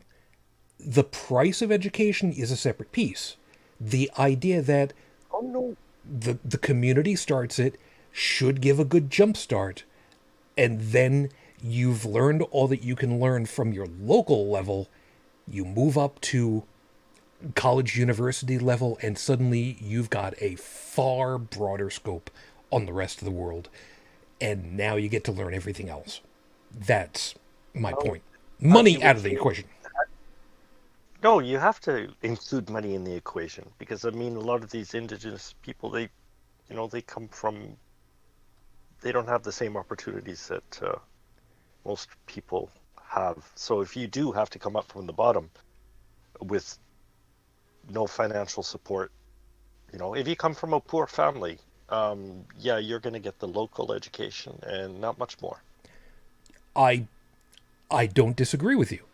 The price of education is a separate piece. The idea that oh no, the community starts it should give a good jump start, and then you've learned all that you can learn from your local level, you move up to college university level, and suddenly you've got a far broader scope on the rest of the world, and now you get to learn everything else. That's my point. Money out of the equation. No, you have to include money in the equation because I mean, a lot of these indigenous people, they come from, they don't have the same opportunities that most people have. So if you do have to come up from the bottom with no financial support, if you come from a poor family, yeah, you're going to get the local education and not much more. I I don't disagree with you,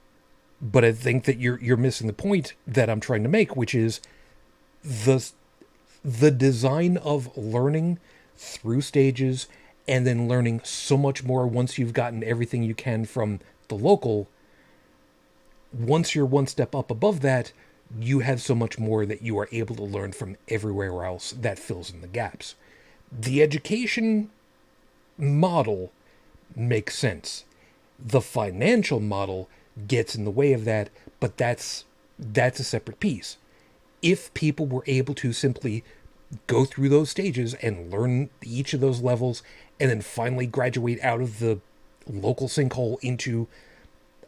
but I think that you're missing the point that I'm trying to make, which is the the design of learning through stages and then learning so much more once you've gotten everything you can from the local. Once you're one step up above that, you have so much more that you are able to learn from everywhere else that fills in the gaps. The education model makes sense. The financial model gets in the way of that, but that's a separate piece. If people were able to simply go through those stages and learn each of those levels and then finally graduate out of the local sinkhole into,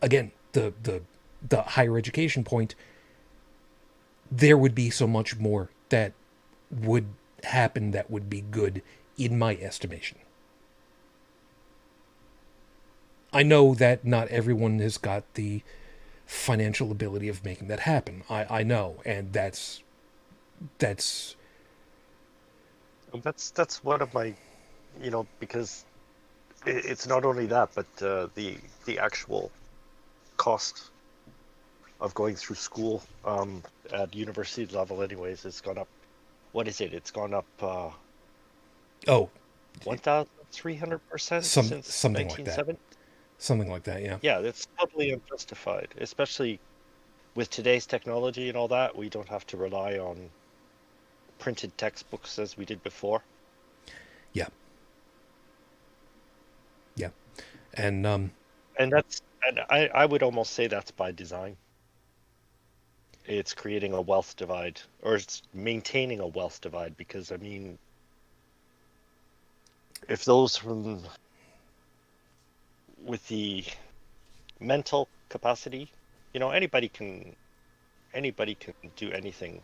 again, the higher education point, there would be so much more that would happen that would be good in my estimation. I know that not everyone has got the financial ability of making that happen. I know, and that's That's one of my, because it's not only that, but the actual cost of going through school at university level, anyways, it's gone up. What is it? It's gone up oh 1,300% since something like that. 1970. Something like that, yeah. Yeah, that's totally unjustified, especially with today's technology and all that. We don't have to rely on printed textbooks as we did before. Yeah. Yeah. And I would almost say that's by design. It's creating a wealth divide, or it's maintaining a wealth divide, because I mean, if those from with the mental capacity, anybody can do anything,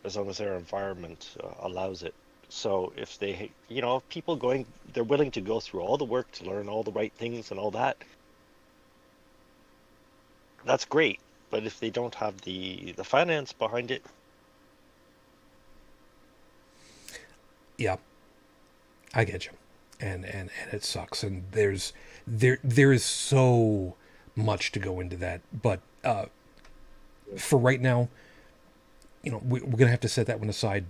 as long as their environment allows it. So if if people they're willing to go through all the work to learn all the right things and all that, that's great. But if they don't have the finance behind it, yeah, I get you. And it sucks. And there is so much to go into that. But for right now, we're gonna have to set that one aside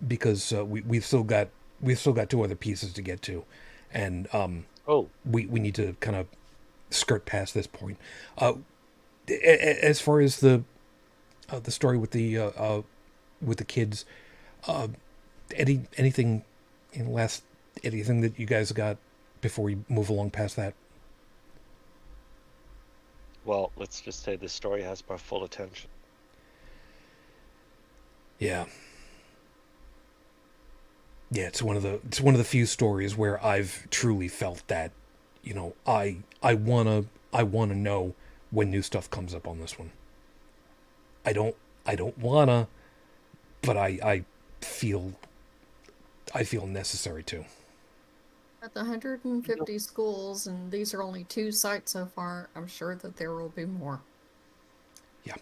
because we've still got two other pieces to get to, and we need to kind of skirt past this point. As far as the story with the kids, anything in the last anything that you guys got before we move along past that? well, let's just say this story has my full attention. Yeah. Yeah, it's one of the few stories where I've truly felt that, I wanna know when new stuff comes up on this one. I don't wanna, but I feel necessary to. At the 150 schools, and these are only 2 sites so far, I'm sure that there will be more. Yeah.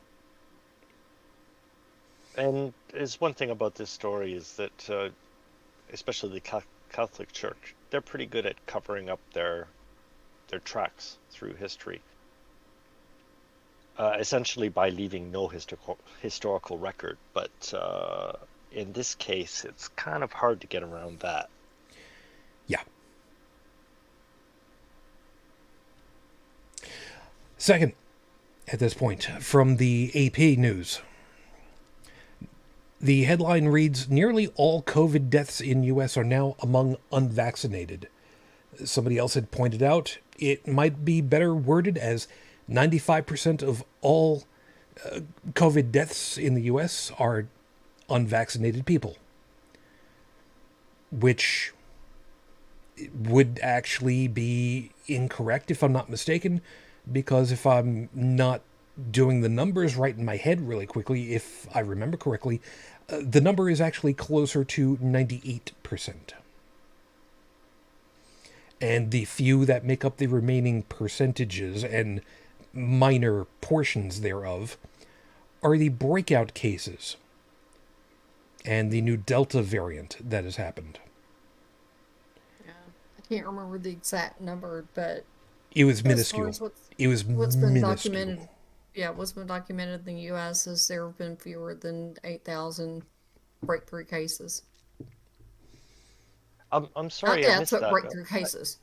And is one thing about this story is that, especially the Catholic Church, they're pretty good at covering up their tracks through history, essentially by leaving no historical record. But in this case, it's kind of hard to get around that. Yeah. Second, at this point, from the AP News. The headline reads, "Nearly all COVID deaths in U.S. are now among unvaccinated." Somebody else had pointed out it might be better worded as 95% of all COVID deaths in the U.S. are unvaccinated people, which would actually be incorrect if I'm not mistaken, because if I'm not doing the numbers right in my head really quickly, if I remember correctly, the number is actually closer to 98%. And the few that make up the remaining percentages and minor portions thereof are the breakout cases and the new Delta variant that has happened. Yeah. I can't remember the exact number, but It was as far minuscule. as It was what's been minuscule. documented, yeah, what's been documented in the U.S. is there have been fewer than 8,000 breakthrough cases. I'm Not sorry, I deaths, missed but that. breakthrough cases.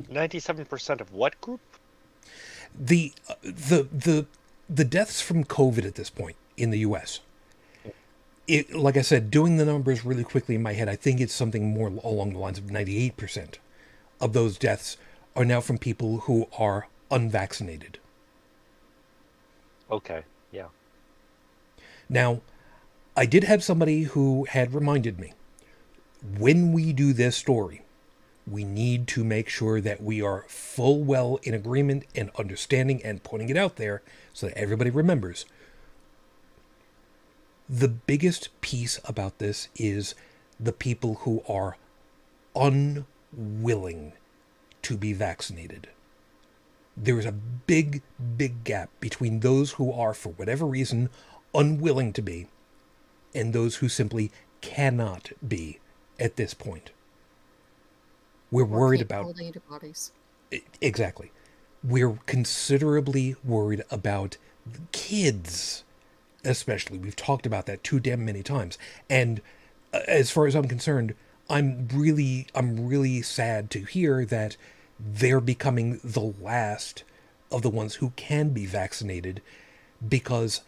97% of what group? The the deaths from COVID at this point in the U.S. It, like I said, doing the numbers really quickly in my head, I think it's something more along the lines of 98% of those deaths are now from people who are unvaccinated. Okay, yeah. Now, I did have somebody who had reminded me, when we do this story, we need to make sure that we are full well in agreement and understanding and putting it out there so that everybody remembers. The biggest piece about this is the people who are unwilling to be vaccinated. There is a big, big gap between those who are, for whatever reason, unwilling to be, and those who simply cannot be at this point. We're Or worried can't about... build antibodies. Exactly. We're considerably worried about kids, especially. We've talked about that too damn many times. And as far as I'm concerned, I'm really sad to hear that they're becoming the last of the ones who can be vaccinated, because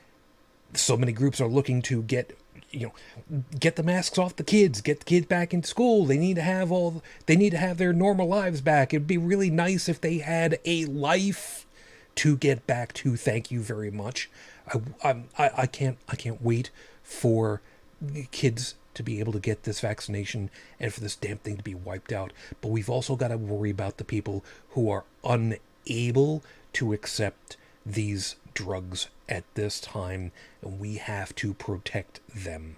so many groups are looking to get the masks off the kids, get the kids back in school. They need to have their normal lives back. It'd be really nice if they had a life to get back to. Thank you very much. I can't wait for kids to be able to get this vaccination and for this damn thing to be wiped out. But we've also got to worry about the people who are unable to accept these drugs at this time, and we have to protect them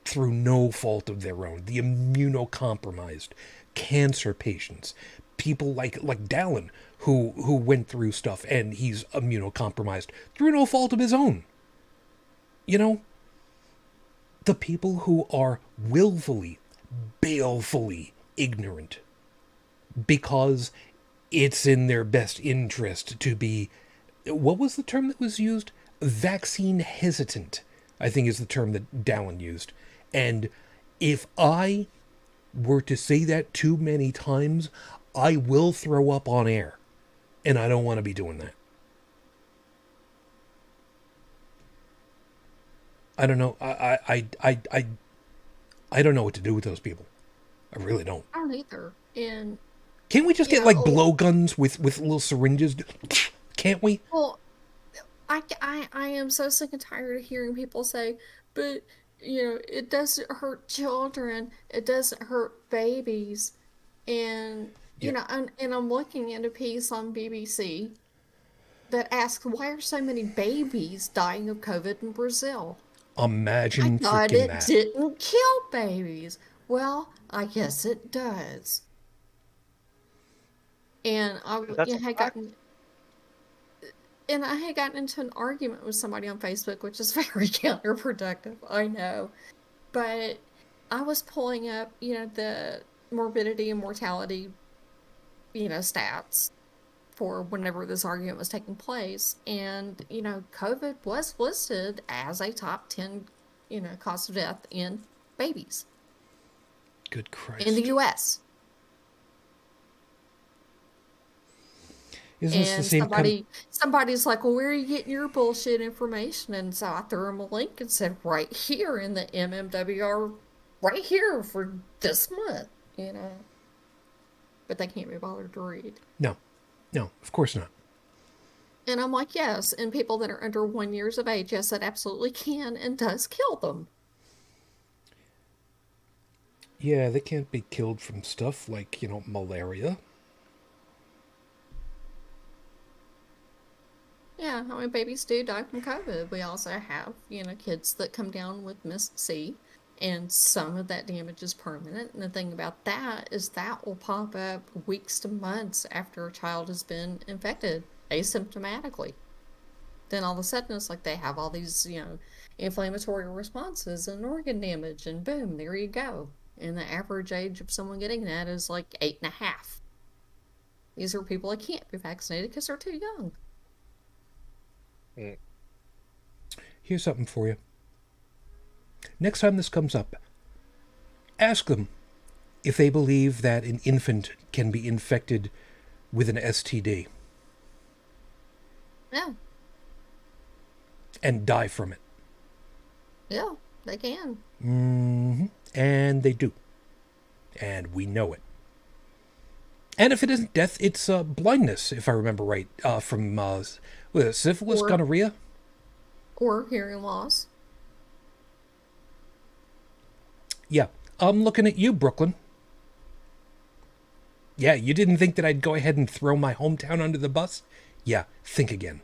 through no fault of their own. The immunocompromised, cancer patients, people like Dalan, who went through stuff and he's immunocompromised through no fault of his own. You know, the people who are willfully, balefully ignorant because it's in their best interest to be, what was the term that was used? Vaccine hesitant, I think is the term that Dalan used. And if I were to say that too many times, I will throw up on air. And I don't want to be doing that. I don't know. I don't know what to do with those people. I really don't. I don't either. And Can't we just get yeah, like blowguns with little syringes? Can't we? well, I am so sick and tired of hearing people say, but it doesn't hurt children, it doesn't hurt babies, and Yeah. and I'm looking at a piece on BBC that asks why are so many babies dying of COVID in Brazil? I Imagine thought freaking it that. didn't kill babies. Well, I guess it does. And That's a had fact. gotten and I had gotten into an argument with somebody on Facebook, which is very counterproductive, I know. But I was pulling up, the morbidity and mortality, stats for whenever this argument was taking place. And, COVID was listed as a top 10, cause of death in babies Good in the Christ. US. Isn't this the And same somebody's like, well, where are you getting your bullshit information? And so I threw them a link and said, right here in the MMWR, right here for this month. But they can't be bothered to read. No, of course not. And I'm like, yes, and people that are under 1 year of age, yes, that absolutely can and does kill them. Yeah, they can't be killed from stuff like, malaria. Yeah, I mean, babies do die from COVID. We also have, kids that come down with missed C, and some of that damage is permanent. And the thing about that is that will pop up weeks to months after a child has been infected asymptomatically. Then all of a sudden, it's like they have all these, inflammatory responses and organ damage, and boom, there you go. And the average age of someone getting that is like 8.5. These are people that can't be vaccinated because they're too young. Mm. Here's something for you. Next time this comes up, ask them if they believe that an infant can be infected with an STD. Yeah. And die from it. Yeah, they can. Mm-hmm. And they do. And we know it. And if it isn't death, it's blindness, if I remember right, from syphilis, gonorrhea? Or hearing loss. Yeah. I'm looking at you, Brooklyn. Yeah, you didn't think that I'd go ahead and throw my hometown under the bus? Yeah, think again.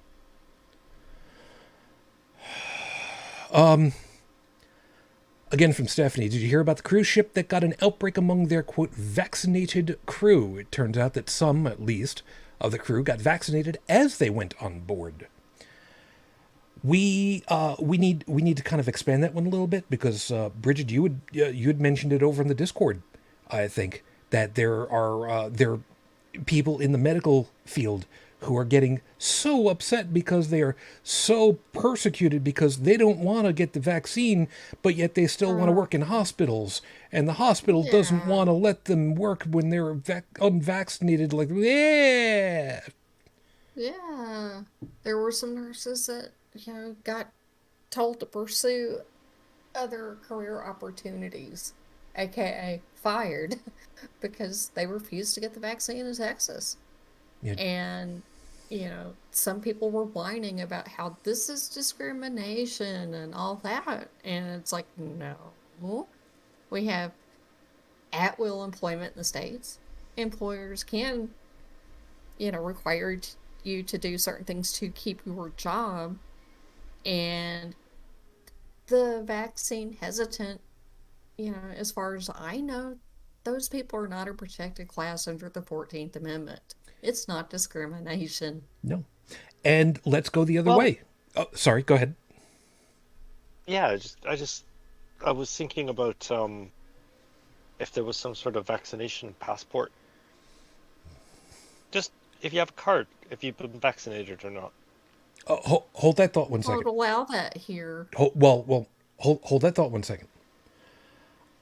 Again from Stephanie, did you hear about the cruise ship that got an outbreak among their, quote, vaccinated crew? It turns out that some, at least, of the crew got vaccinated as they went on board. We need to kind of expand that one a little bit because Brigid, you had mentioned it over in the Discord. I think that there are people in the medical field who are getting so upset because they are so persecuted because they don't want to get the vaccine, but yet they still want to work in hospitals, and the hospital doesn't want to let them work when they're unvaccinated. Like, yeah. Yeah. There were some nurses that, got told to pursue other career opportunities, aka fired, because they refused to get the vaccine in Texas. Yeah. And, some people were whining about how this is discrimination and all that. And it's like, no. We have at-will employment in the States. Employers can, require you to do certain things to keep your job. And the vaccine hesitant, as far as I know, those people are not a protected class under the 14th Amendment. It's not discrimination. No. And let's go the other way. Oh, sorry, go ahead. Yeah, I was thinking about if there was some sort of vaccination passport. Just if you have a card, if you've been vaccinated or not. Hold that thought one second. Would allow that here. Hold that thought one second.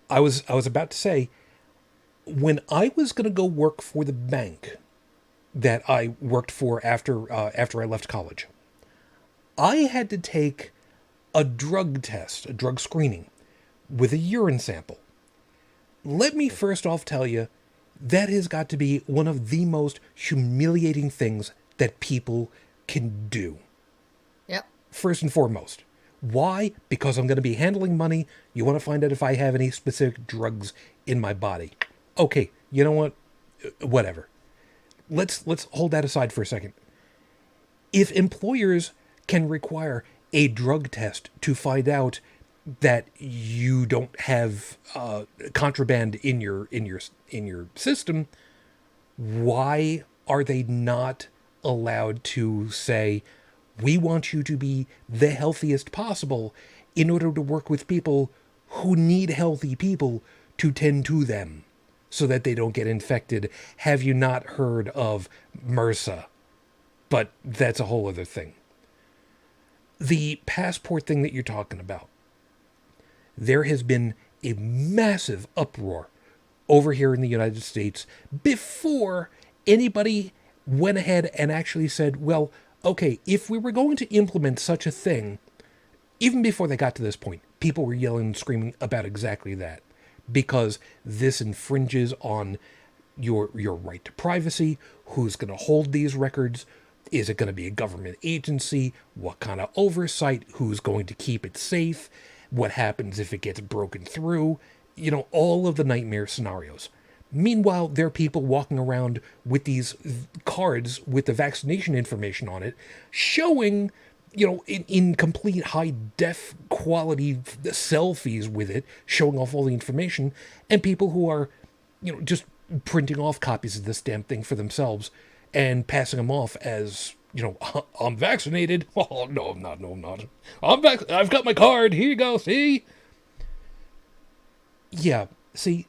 I was about to say, when I was going to go work for the bank that I worked for after I left college, I had to take a drug test, a drug screening, with a urine sample. Let me first off tell you, that has got to be one of the most humiliating things that people can do. Yep. First and foremost. Why? Because I'm going to be handling money. You want to find out if I have any specific drugs in my body. Okay, you know what? Whatever. Let's hold that aside for a second. If employers can require a drug test to find out that you don't have contraband in your system, why are they not allowed to say, we want you to be the healthiest possible in order to work with people who need healthy people to tend to them so that they don't get infected? Have you not heard of MRSA? But that's a whole other thing. The passport thing that you're talking about, there has been a massive uproar over here in the United States before anybody went ahead and actually said, well, okay, if we were going to implement such a thing, even before they got to this point, people were yelling and screaming about exactly that, because this infringes on your right to privacy. Who's going to hold these records? Is it going to be a government agency? What kind of oversight? Who's going to keep it safe? What happens if it gets broken through? All of the nightmare scenarios. Meanwhile, there are people walking around with these cards with the vaccination information on it, showing, in complete high def quality selfies with it, showing off all the information, and people who are, just printing off copies of this damn thing for themselves and passing them off as, I'm vaccinated. Oh, no, I'm not. No, I'm not. I've got my card. Here you go. See? Yeah. See,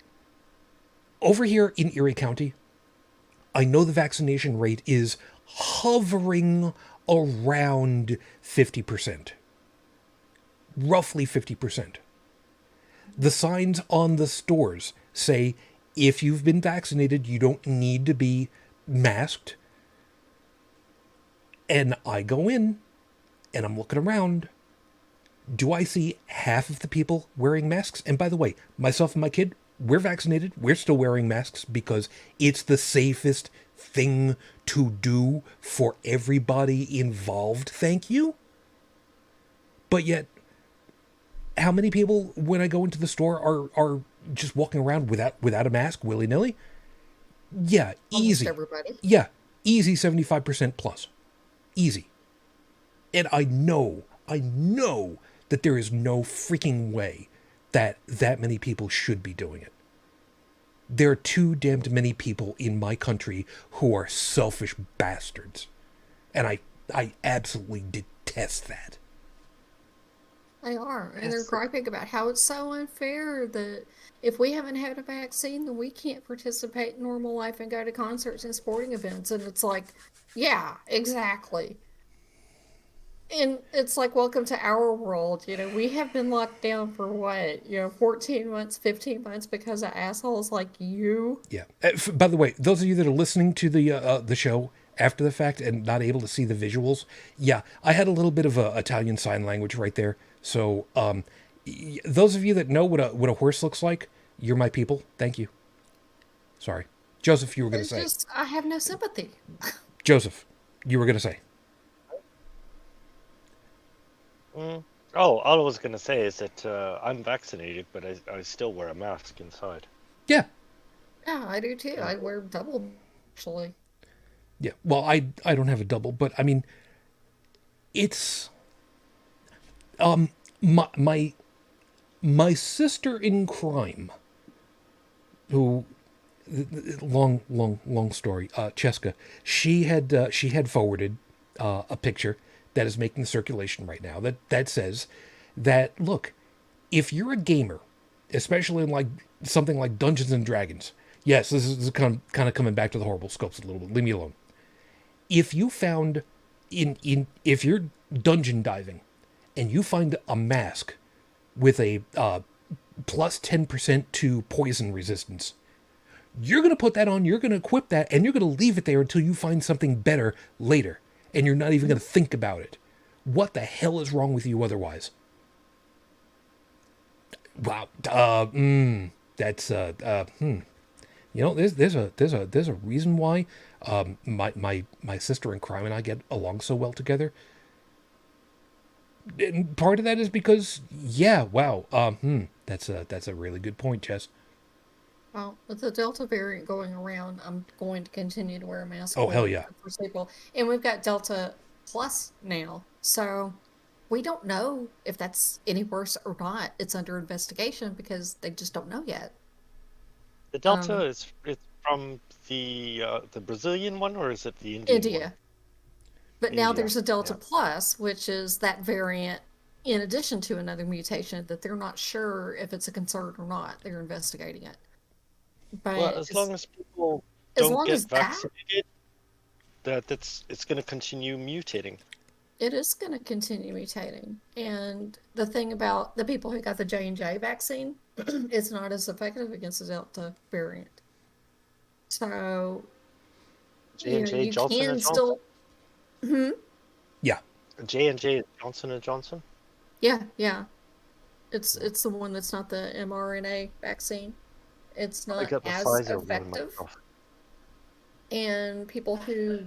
over here in Erie County, I know the vaccination rate is hovering around 50%. Roughly 50%. The signs on the stores say, if you've been vaccinated, you don't need to be masked. And I go in, and I'm looking around. Do I see half of the people wearing masks? And by the way, myself and my kid, we're vaccinated. We're still wearing masks because it's the safest thing to do for everybody involved. Thank you. But yet, how many people, when I go into the store, are just walking around without a mask willy-nilly? Yeah, easy. Almost everybody. Yeah, easy 75% plus. Easy. And I know that there is no freaking way that many people should be doing it. There are too damned many people in my country who are selfish bastards. And I absolutely detest that. They are. And they're griping about how it's so unfair that if we haven't had a vaccine, then we can't participate in normal life and go to concerts and sporting events. And it's like, yeah, exactly. And it's like, welcome to our world. We have been locked down for what, 14 months, 15 months because of assholes like you. Yeah. By the way, those of you that are listening to the show after the fact and not able to see the visuals, yeah, I had a little bit of Italian sign language right there. So, those of you that know what a horse looks like, you're my people. Thank you. Sorry, Joseph, you were going to say. I have no sympathy. Joseph, you were going to say. Oh, all I was going to say is that I'm vaccinated, but I still wear a mask inside. Yeah. Yeah, I do too. I wear double, actually. Yeah. Well, I don't have a double, but I mean, it's my sister in crime, who long story, Cheska, she had forwarded a picture that is making the circulation right now that says that, look, if you're a gamer, especially in like something like Dungeons and Dragons, yes, this is kind of coming back to the horrible scopes a little bit. Leave me alone. If you found if you're dungeon diving and you find a mask with a plus 10% to poison resistance, you're going to put that on, you're going to equip that, and you're going to leave it there until you find something better later. And you're not even going to think about it. What the hell is wrong with you otherwise? Wow. That's there's a reason why my sister in crime and I get along so well together. And part of that is because, yeah, wow. That's a really good point, Jess. Well, with the Delta variant going around, I'm going to continue to wear a mask. Oh, hell yeah. For people. And we've got Delta Plus now. So we don't know if that's any worse or not. It's under investigation because they just don't know yet. The Delta it's from the Brazilian one, or is it the Indian India. one? But now India, there's a Delta yeah. Plus, which is that variant in addition to another mutation that they're not sure if it's a concern or not. They're investigating it. But Well, as long as people as don't long get as that, vaccinated, it's going to continue mutating. it is going to continue mutating. And the thing about the people who got the J&J vaccine, it's not as effective against the Delta variant. So, J&J, you Johnson can and still. Yeah. J&J is Johnson and Johnson. Yeah. It's the one that's not the mRNA vaccine. It's I not got the as Pfizer one effective. myself. And people who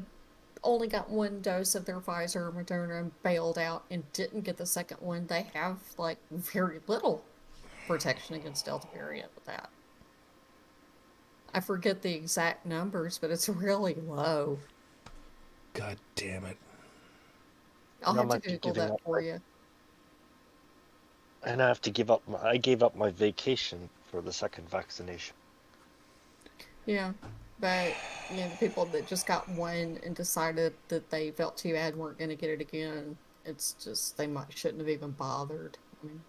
only got one dose of their Pfizer or Moderna and bailed out and didn't get the second one, they have like very little protection against Delta variant with that. I forget the exact numbers, but it's really low. God damn it. I'll And I have to might be Google giving that up. for you. And I have to give up. I gave up my vacation for the second vaccination. Yeah, but the people that just got one and decided that they felt too bad weren't going to get it again, it's just they might shouldn't have even bothered. I mean,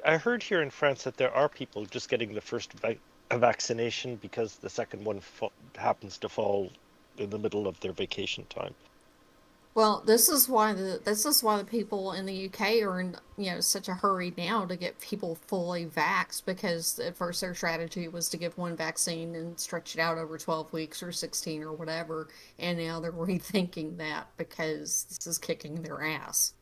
I heard here in France that there are people just getting the first vaccination because the second one happens to fall in the middle of their vacation time. well, this is why the people in the UK are in such a hurry now to get people fully vaxxed, because at first their strategy was to give one vaccine and stretch it out over 12 weeks or 16 or whatever, and now they're rethinking that because this is kicking their ass.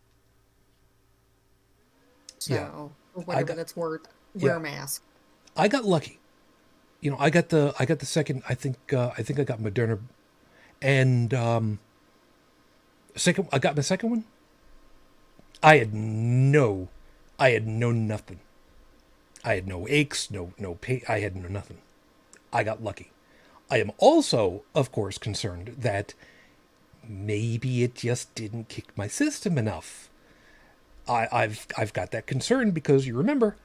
Yeah. So, for I whatever got that's worth, wear yeah. a mask. I got lucky. I got the second. I think I got Moderna, and second. I got my second one. I had no, I had no nothing. I had no aches, no pain. I had no nothing. I got lucky. I am also, of course, concerned that maybe it just didn't kick my system enough. I've got that concern because you remember,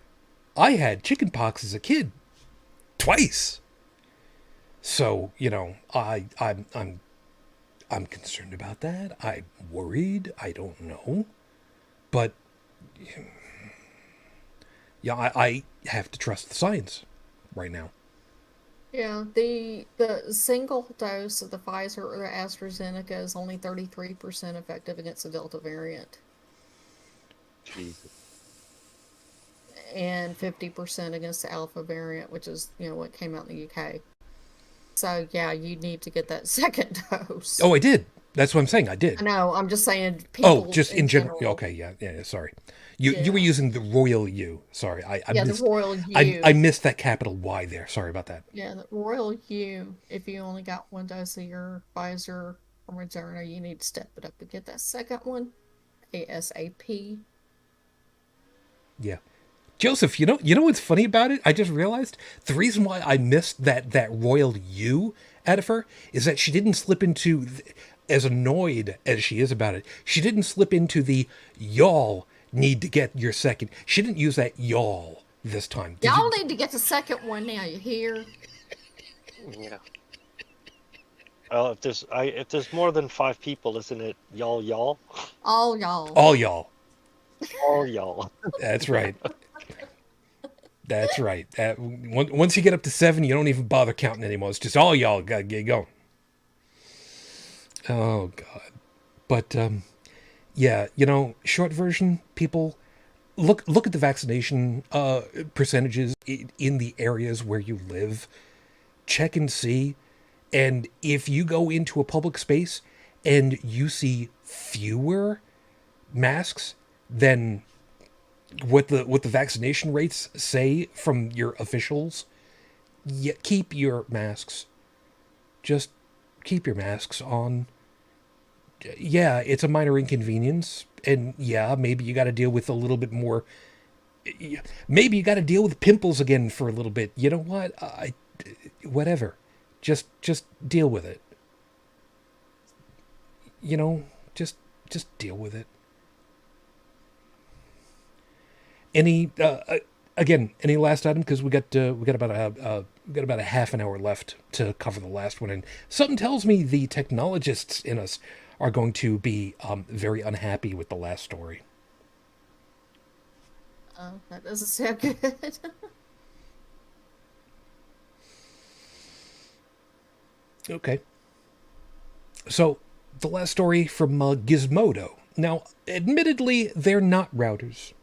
I had chickenpox as a kid, twice. So I'm concerned about that. I'm worried. I don't know, but yeah, I have to trust the science right now. Yeah, the single dose of the Pfizer or the AstraZeneca is only 33% effective against the Delta variant Jesus. and 50% against the Alpha variant, which is, what came out in the UK. So, yeah, you need to get that second dose. Oh, I did. That's what I'm saying. I I did. know, I'm just saying Oh, people just in in general. general. Okay, yeah. Sorry, you were Yeah. using the royal U. Sorry, I Yeah, the missed. Royal I U. missed that capital Y there. Sorry about that. Yeah, the Royal U. If you only got one dose of your Pfizer or Moderna, you need to step it up and get that second one ASAP. Yeah. Joseph, you know what's funny about it? I just realized the reason why I missed that royal U out of her is that she didn't slip into, as annoyed as she is about it, she didn't slip into the y'all need to get your second. She didn't use that y'all this time. Did you? Y'all need to get the second one now, you hear? Yeah. Well, if there's more than 5 people, isn't it y'all? All y'all. All y'all. All y'all. That's right. That's right. Once you get up to 7, you don't even bother counting anymore. It's just all y'all gotta get going. Oh God. But yeah, short version, people look at the vaccination percentages in the areas where you live. Check and see, and if you go into a public space and you see fewer masks than what the vaccination rates say from your officials, keep your masks. Just keep your masks on. Yeah, it's a minor inconvenience, and yeah, maybe you got to deal with a little bit more. Maybe you got to deal with pimples again for a little bit. You know what? Whatever. Just deal with it. Just deal with it. Any any last item, because we got about a half an hour left to cover the last one, and something tells me the technologists in us are going to be very unhappy with the last story. Oh, that doesn't sound good. Okay. So the last story from Gizmodo. Now, admittedly, they're not Reuters.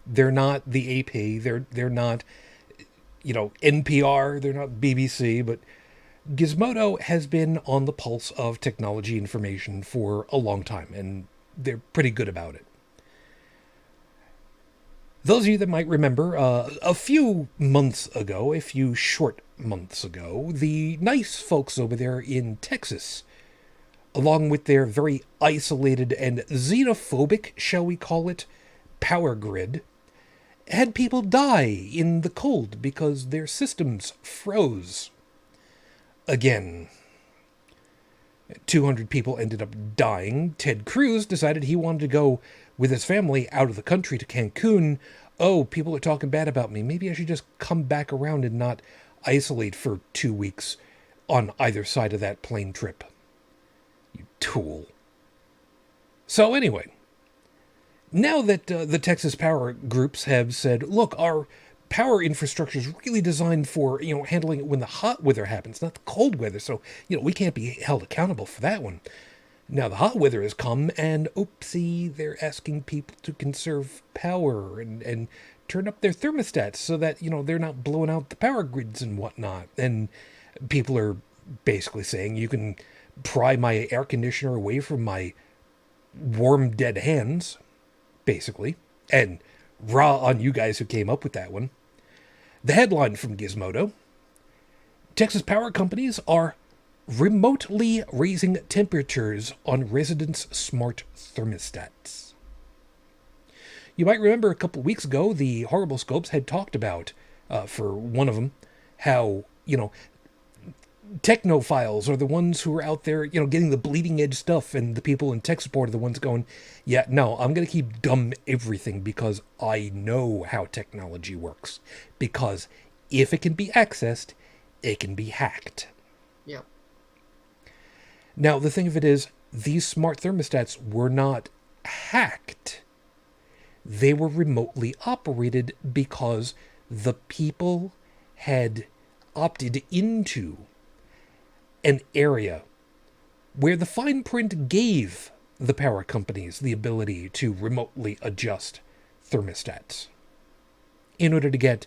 They're not the AP. They're not, NPR. They're not BBC. But Gizmodo has been on the pulse of technology information for a long time, and they're pretty good about it. Those of you that might remember, a few short months ago, the nice folks over there in Texas, along with their very isolated and xenophobic, shall we call it, power grid, had people die in the cold because their systems froze. Again, 200 people ended up dying. Ted Cruz decided he wanted to go with his family out of the country to Cancun. Oh, people are talking bad about me. Maybe I should just come back around and not isolate for 2 weeks on either side of that plane trip. You tool. So anyway, now that the Texas power groups have said, look, our power infrastructure is really designed for, handling it when the hot weather happens, not the cold weather. So, we can't be held accountable for that one. Now the hot weather has come, and oopsie, they're asking people to conserve power and turn up their thermostats so that, they're not blowing out the power grids and whatnot. And people are basically saying, you can pry my air conditioner away from my warm, dead hands, basically. And raw on you guys who came up with that one. The headline from Gizmodo: Texas power companies are remotely raising temperatures on residents' smart thermostats. You might remember a couple weeks ago, the Horrible Scopes had talked about, for one of them, how, technophiles are the ones who are out there, getting the bleeding edge stuff, and the people in tech support are the ones going, yeah, no, I'm going to keep dumb everything because I know how technology works. Because if it can be accessed, it can be hacked. Yep. Now, the thing of it is, these smart thermostats were not hacked. They were remotely operated because the people had opted into an area where the fine print gave the power companies the ability to remotely adjust thermostats in order to get,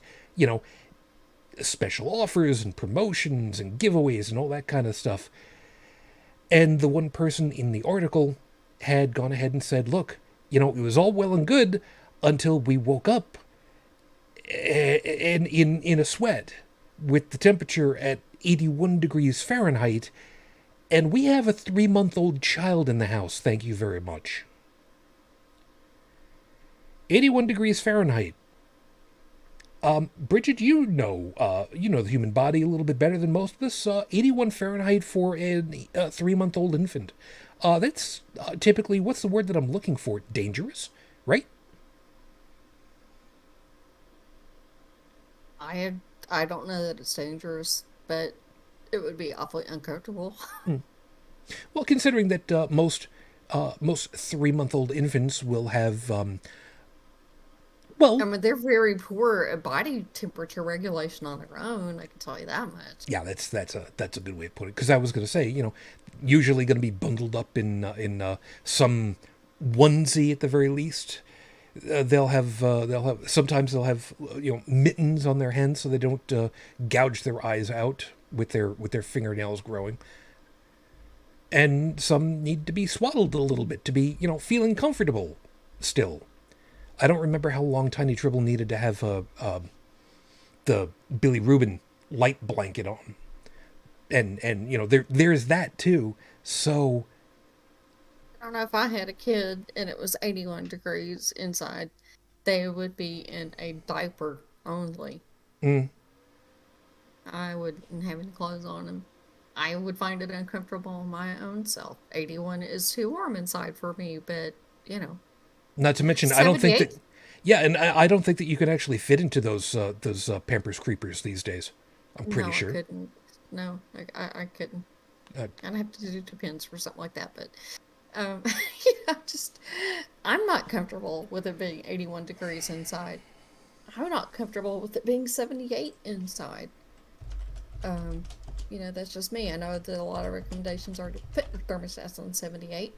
special offers and promotions and giveaways and all that kind of stuff. And the one person in the article had gone ahead and said, look, it was all well and good until we woke up in a sweat with the temperature at 81 degrees Fahrenheit, and we have a 3-month-old child in the house, thank you very much. 81 degrees Fahrenheit. Brigid, you know the human body a little bit better than most of us. 81 Fahrenheit for a 3-month-old infant. That's typically, what's the word that I'm looking for? Dangerous, right? I don't know that it's dangerous, but it would be awfully uncomfortable. Well, considering that most 3-month-old infants will have, I mean, they're very poor at body temperature regulation on their own. I can tell you that much. Yeah, that's a good way of putting it. Because I was going to say, usually going to be bundled up in some onesie at the very least. Sometimes they'll have mittens on their hands so they don't gouge their eyes out with their fingernails growing. And some need to be swaddled a little bit to be feeling comfortable still. I don't remember how long Tiny Tribble needed to have the Billy Rubin light blanket on, and there's that too. So I don't know, if I had a kid and it was 81 degrees inside, they would be in a diaper only. I wouldn't have any clothes on them. I would find it uncomfortable my own self. 81 is too warm inside for me, but not to mention, 78? I don't think that. Yeah, and I don't think that you can actually fit into those Pampers Creepers these days. I'm pretty sure. I couldn't. No, I couldn't. I'd have to do Depends for something like that, but I'm not comfortable with it being 81 degrees inside. I'm not comfortable with it being 78 inside. That's just me. I know that a lot of recommendations are to put your thermostats on 78.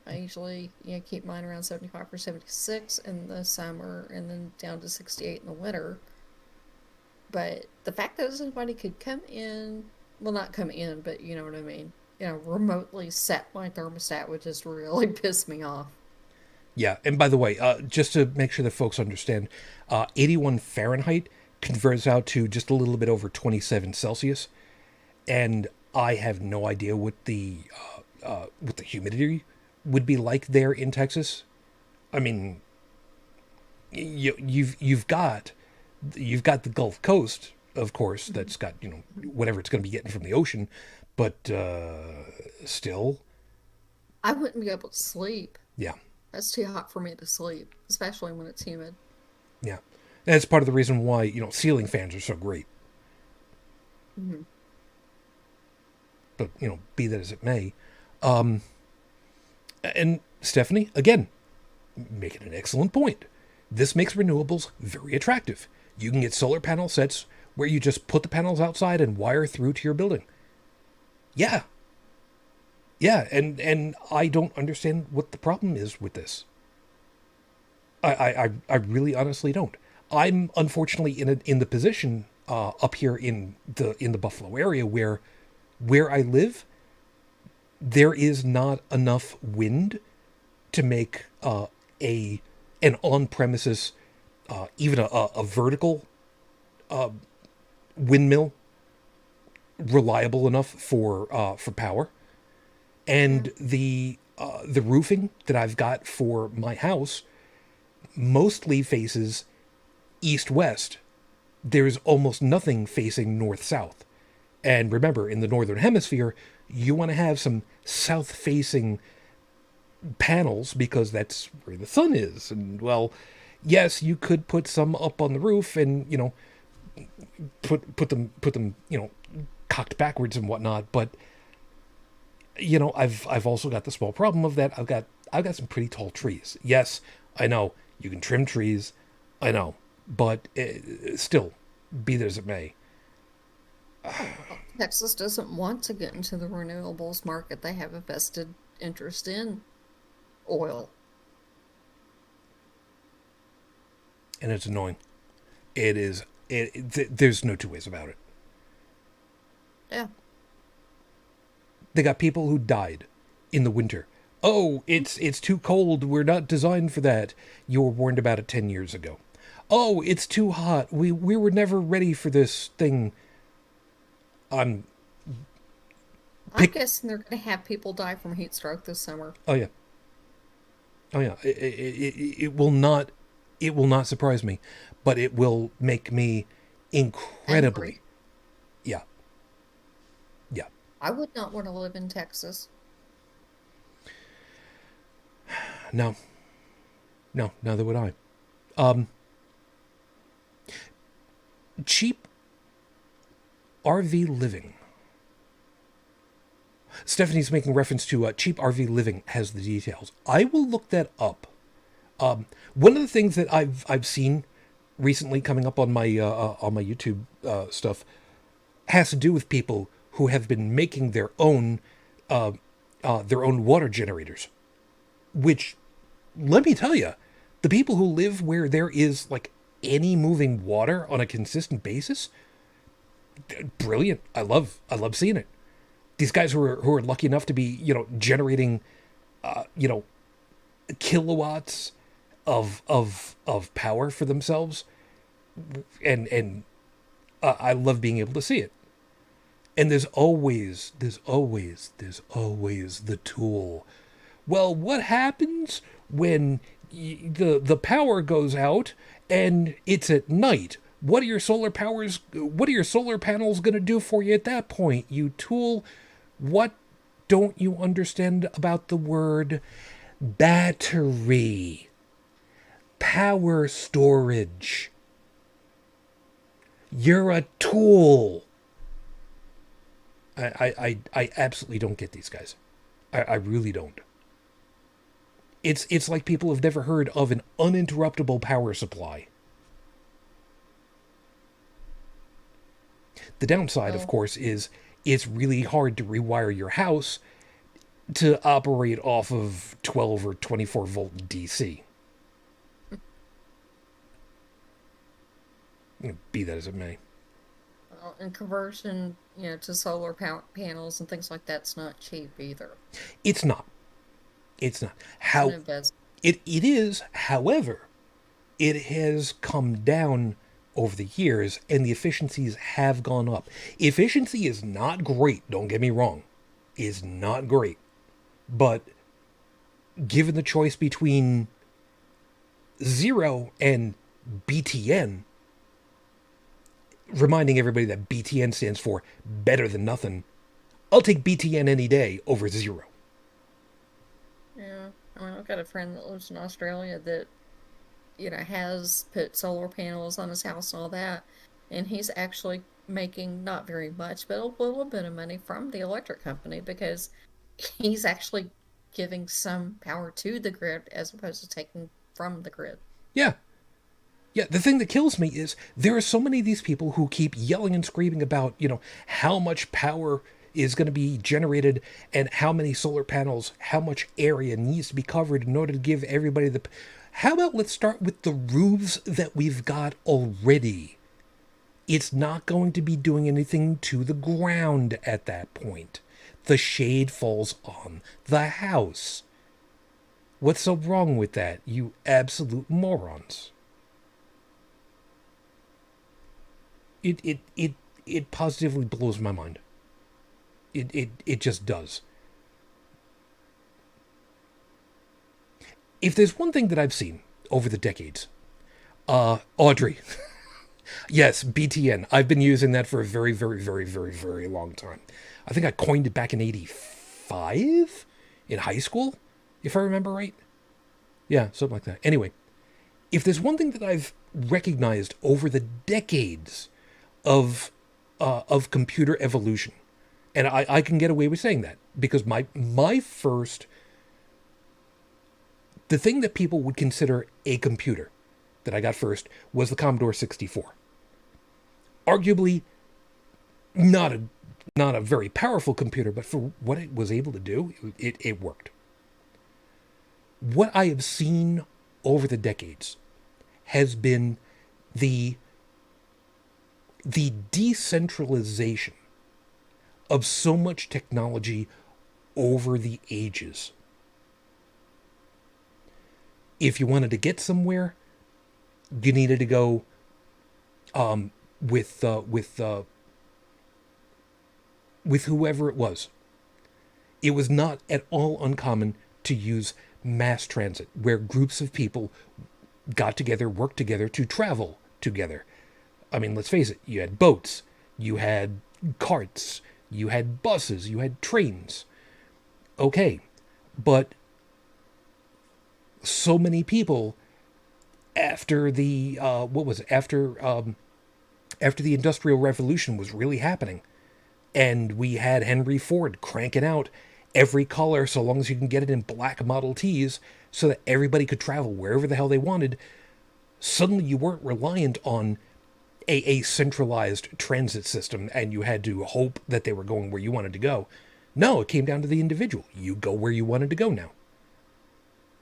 I usually keep mine around 75 or 76 in the summer and then down to 68 in the winter. But the fact that somebody could come in, well, not come in, but you know what I mean, remotely set my thermostat would just really piss me off. Yeah, and by the way, just to make sure that folks understand, 81 Fahrenheit converts out to just a little bit over 27 Celsius, and I have no idea what the humidity would be like there in Texas. I mean, you've got the Gulf Coast, of course, that's got, whatever it's going to be getting from the ocean, but still, I wouldn't be able to sleep. yeah, That's too hot for me to sleep, especially when it's humid. yeah. And that's part of the reason why, ceiling fans are so great. Hmm. But, be that as it may. And Stephanie, again, making an excellent point. This makes renewables very attractive. You can get solar panel sets where you just put the panels outside and wire through to your building. Yeah. Yeah, and I don't understand what the problem is with this. I really honestly don't. I'm unfortunately in the position up here in the Buffalo area where I live, there is not enough wind to make an on-premises, even a vertical windmill reliable enough for power. And the roofing that I've got for my house mostly faces east-west. There's almost nothing facing north-south. And remember, in the northern hemisphere, you want to have some south-facing panels because that's where the sun is. And, well, yes, you could put some up on the roof and, put them cocked backwards and whatnot, but I've also got the small problem of that I've got some pretty tall trees. Yes, I know you can trim trees, I know, but still, be that as it may. Texas doesn't want to get into the renewables market. They have a vested interest in oil. And it's annoying. It is. There's no two ways about it. Yeah. They got people who died in the winter. Oh, it's too cold. We're not designed for that. You were warned about it 10 years ago. Oh, it's too hot. We were never ready for this thing. I'm guessing they're going to have people die from heat stroke this summer. Oh yeah. Oh yeah. It will not. It will not surprise me, but it will make me incredibly. Angry. Yeah. Yeah. I would not want to live in Texas. No. No, neither would I. Cheap RV living. Stephanie's making reference to Cheap RV Living has the details. I will look that up. One of the things that I've seen recently coming up on my YouTube stuff has to do with people who have been making their own water generators. Which, let me tell you, the people who live where there is like any moving water on a consistent basis, brilliant. I love seeing it. These guys who are lucky enough to be generating kilowatts of power for themselves, and I love being able to see it. And there's always the tool. Well, what happens when the power goes out and it's at night? What are your solar panels going to do for you at that point, you tool? What don't you understand about the word battery? Power storage. You're a tool. I absolutely don't get these guys. I really don't. It's like people have never heard of an uninterruptible power supply. The downside, of course, is it's really hard to rewire your house to operate off of 12 or 24 volt DC. Be that as it may. Well, and conversion, to solar panels and things like that's not cheap either. It's not. It's not. It's an investment. It is, however, it has come down over the years, and the efficiencies have gone up. Efficiency is not great, don't get me wrong. Is not great. But given the choice between Zero and BTN, reminding everybody that BTN stands for better than nothing. I'll take BTN any day over zero. Yeah, I mean, I've got a friend that lives in Australia that, has put solar panels on his house and all that, and he's actually making not very much, but a little bit of money from the electric company because he's actually giving some power to the grid as opposed to taking from the grid. Yeah. Yeah, the thing that kills me is there are so many of these people who keep yelling and screaming about, how much power is going to be generated and how many solar panels, how much area needs to be covered in order to give everybody the... How about let's start with the roofs that we've got already? It's not going to be doing anything to the ground at that point. The shade falls on the house. What's so wrong with that, you absolute morons? It positively blows my mind. It just does. If there's one thing that I've seen over the decades, Audrey, yes, BTN. I've been using that for a very, very, very, very, very long time. I think I coined it back in '85 in high school, if I remember right. Yeah, something like that. Anyway, if there's one thing that I've recognized over the decades of computer evolution, and I can get away with saying that because my first, the thing that people would consider a computer that I got first was the Commodore 64. Arguably not a very powerful computer, but for what it was able to do, it worked. What I have seen over the decades has been the decentralization of so much technology over the ages. If you wanted to get somewhere, you needed to go with whoever it was. It was not at all uncommon to use mass transit, where groups of people got together, worked together to travel together. I mean, let's face it, you had boats, you had carts, you had buses, you had trains. Okay, but so many people after the after the Industrial Revolution was really happening, and we had Henry Ford cranking out every color so long as you can get it in black Model Ts so that everybody could travel wherever the hell they wanted. Suddenly you weren't reliant on a centralized transit system and you had to hope that they were going where you wanted to go. No, it came down to the individual. You go where you wanted to go now.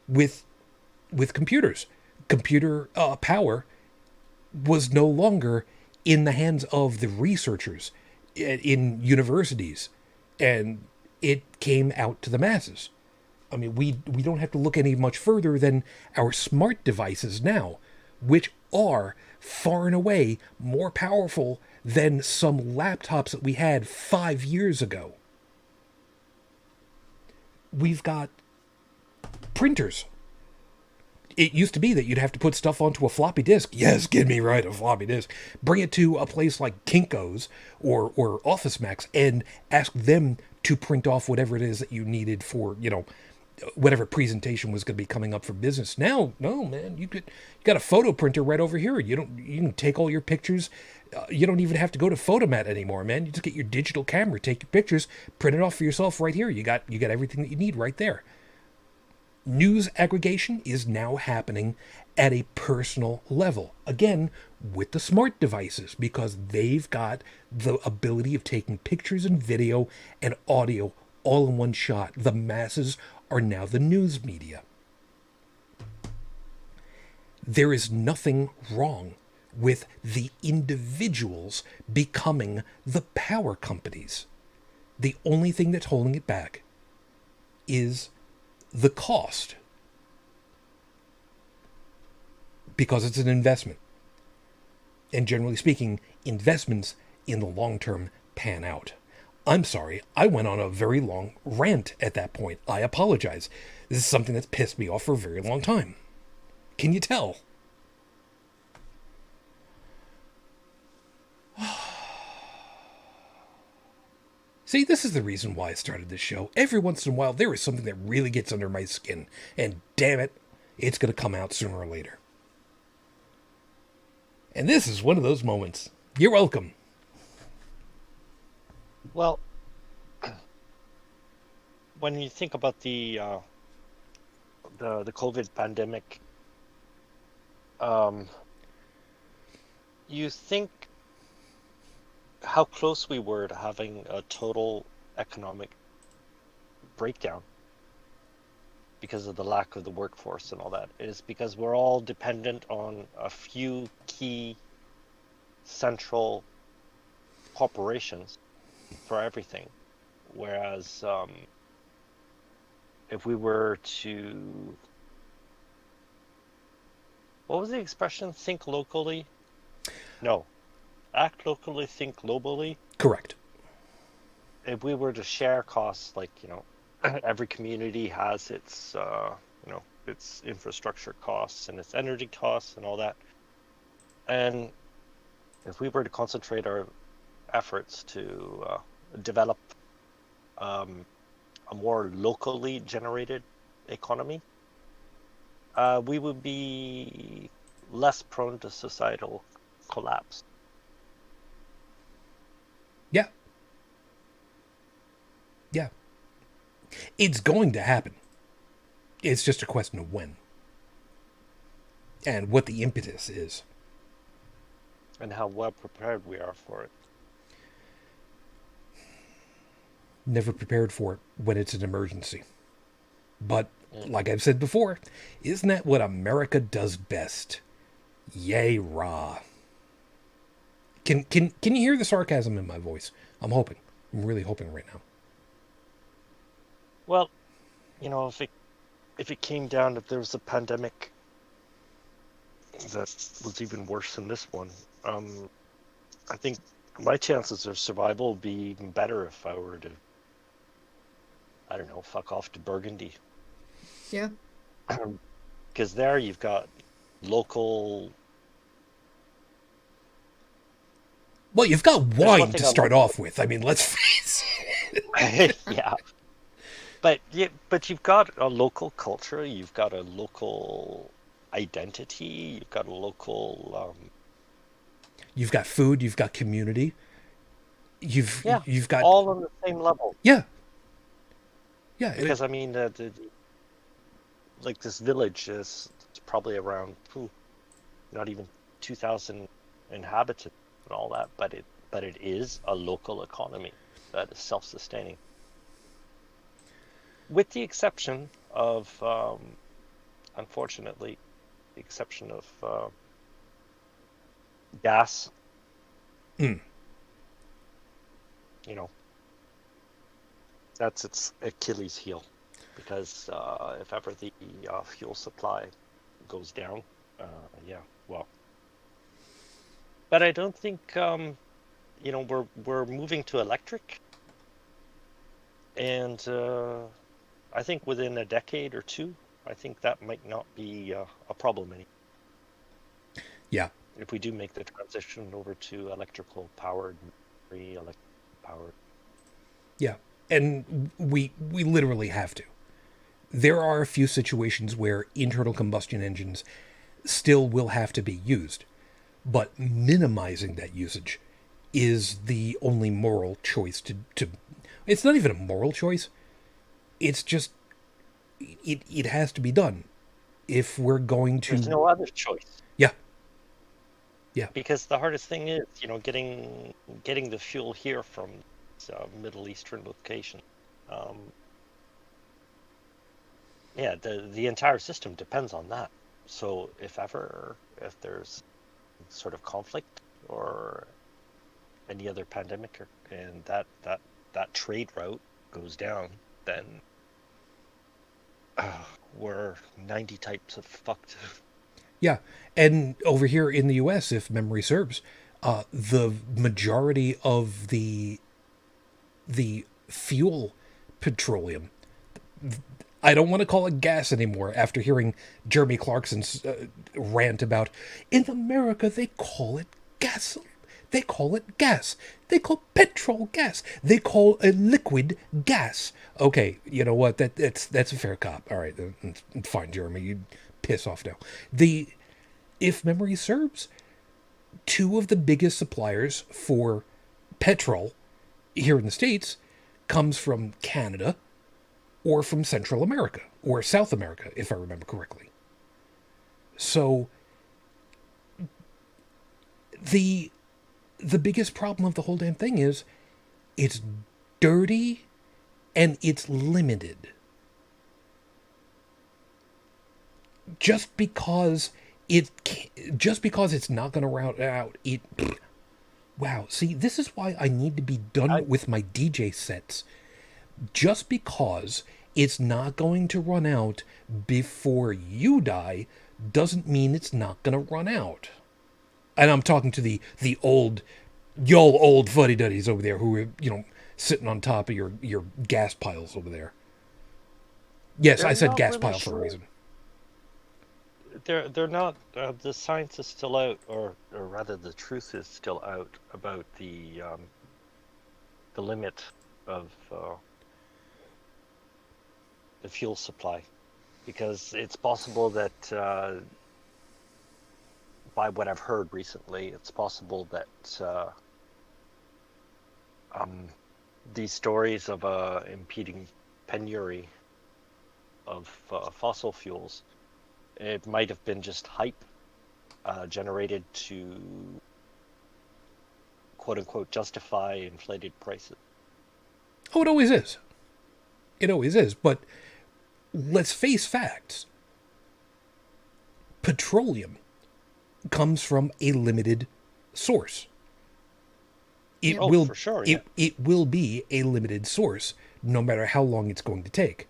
With computers, computer power was no longer in the hands of the researchers in universities, and it came out to the masses. I mean, we don't have to look any much further than our smart devices now, which are far and away more powerful than some laptops that we had 5 years ago. We've got printers. It used to be that you'd have to put stuff onto a floppy disk. Yes, get me right, a floppy disk. Bring it to a place like Kinko's or Office Max and ask them to print off whatever it is that you needed for, whatever presentation was going to be coming up for business. Now, no, man, you got a photo printer right over here. You can take all your pictures. You don't even have to go to Photomat anymore, man. You just get your digital camera, take your pictures, print it off for yourself right here. You got everything that you need right there. News aggregation is now happening at a personal level. Again, with the smart devices, because they've got the ability of taking pictures and video and audio all in one shot. The masses are now the news media. There is nothing wrong with the individuals becoming the power companies. The only thing that's holding it back is the cost, because it's an investment. And generally speaking, investments in the long term pan out. I'm sorry, I went on a very long rant at that point. I apologize. This is something that's pissed me off for a very long time. Can you tell? See, this is the reason why I started this show. Every once in a while, there is something that really gets under my skin. And damn it, it's going to come out sooner or later. And this is one of those moments. You're welcome. Well, when you think about the COVID pandemic, you think how close we were to having a total economic breakdown because of the lack of the workforce and all that. It is because we're all dependent on a few key central corporations for everything. Whereas if we were to, what was the expression? Think locally? No. Act locally, think globally. Correct. If we were to share costs, like, every community has its, its infrastructure costs and its energy costs and all that. And if we were to concentrate our efforts to develop a more locally generated economy, we would be less prone to societal collapse. Yeah. Yeah. It's going to happen. It's just a question of when. And what the impetus is. And how well prepared we are for it. Never prepared for it when it's an emergency. But, like I've said before, isn't that what America does best? Yay, rah. Can you hear the sarcasm in my voice? I'm hoping. I'm really hoping right now. Well, if it came down, if there was a pandemic that was even worse than this one, I think my chances of survival would be even better if I were to, I don't know, fuck off to Burgundy. Yeah. Because there you've got local. Well, you've got wine to start off with. I mean, let's face it. Yeah. But you've got a local culture, you've got a local identity, you've got a local You've got food, you've got community. You've got all on the same level. Yeah. Yeah. Because I mean like this village is probably around not even 2,000 inhabitants and all that, but it is a local economy that is self-sustaining. With the exception of, unfortunately, the exception of gas. That's its Achilles heel. Because if ever the fuel supply goes down, well. But I don't think, we're moving to electric. And I think within a decade or two, I think that might not be a problem anymore. Yeah. If we do make the transition over to electrical powered, electric powered. Yeah. And we literally have to. There are a few situations where internal combustion engines still will have to be used, but minimizing that usage is the only moral choice to it's not even a moral choice. It's just it has to be done if we're going to. There's no other choice. Yeah. Yeah. Because the hardest thing is, getting the fuel here from Middle Eastern location. The entire system depends on that. So if there's sort of conflict or any other pandemic and that trade route goes down, then we're 90 types of fucked. Yeah, and over here in the U.S., if memory serves, the majority of the fuel petroleum, I don't want to call it gas anymore after hearing Jeremy Clarkson's rant about in America they call it gas. They call it gas. They call petrol gas. They call a liquid gas. Okay, you know what? That's a fair cop. All right, fine, Jeremy. You piss off now. If memory serves, two of the biggest suppliers for petrol here in the States comes from Canada or from Central America or South America, if I remember correctly. So the biggest problem of the whole damn thing is it's dirty and it's limited. Just because it's not going to route out it. Wow. See, this is why I need to be done with my DJ sets. Just because it's not going to run out before you die doesn't mean it's not going to run out. And I'm talking to the old fuddy-duddies over there who are, sitting on top of your gas piles over there. Yes, I said gas pile for a reason. They're not. The science is still out, or rather, the truth is still out about the limit of the fuel supply, because it's possible that, by what I've heard recently, it's possible that these stories of impeding penury of fossil fuels, it might have been just hype generated to quote unquote justify inflated prices. Oh, it always is. It always is. But let's face facts. Petroleum comes from a limited source. It will, for sure. Yeah. It will be a limited source, no matter how long it's going to take.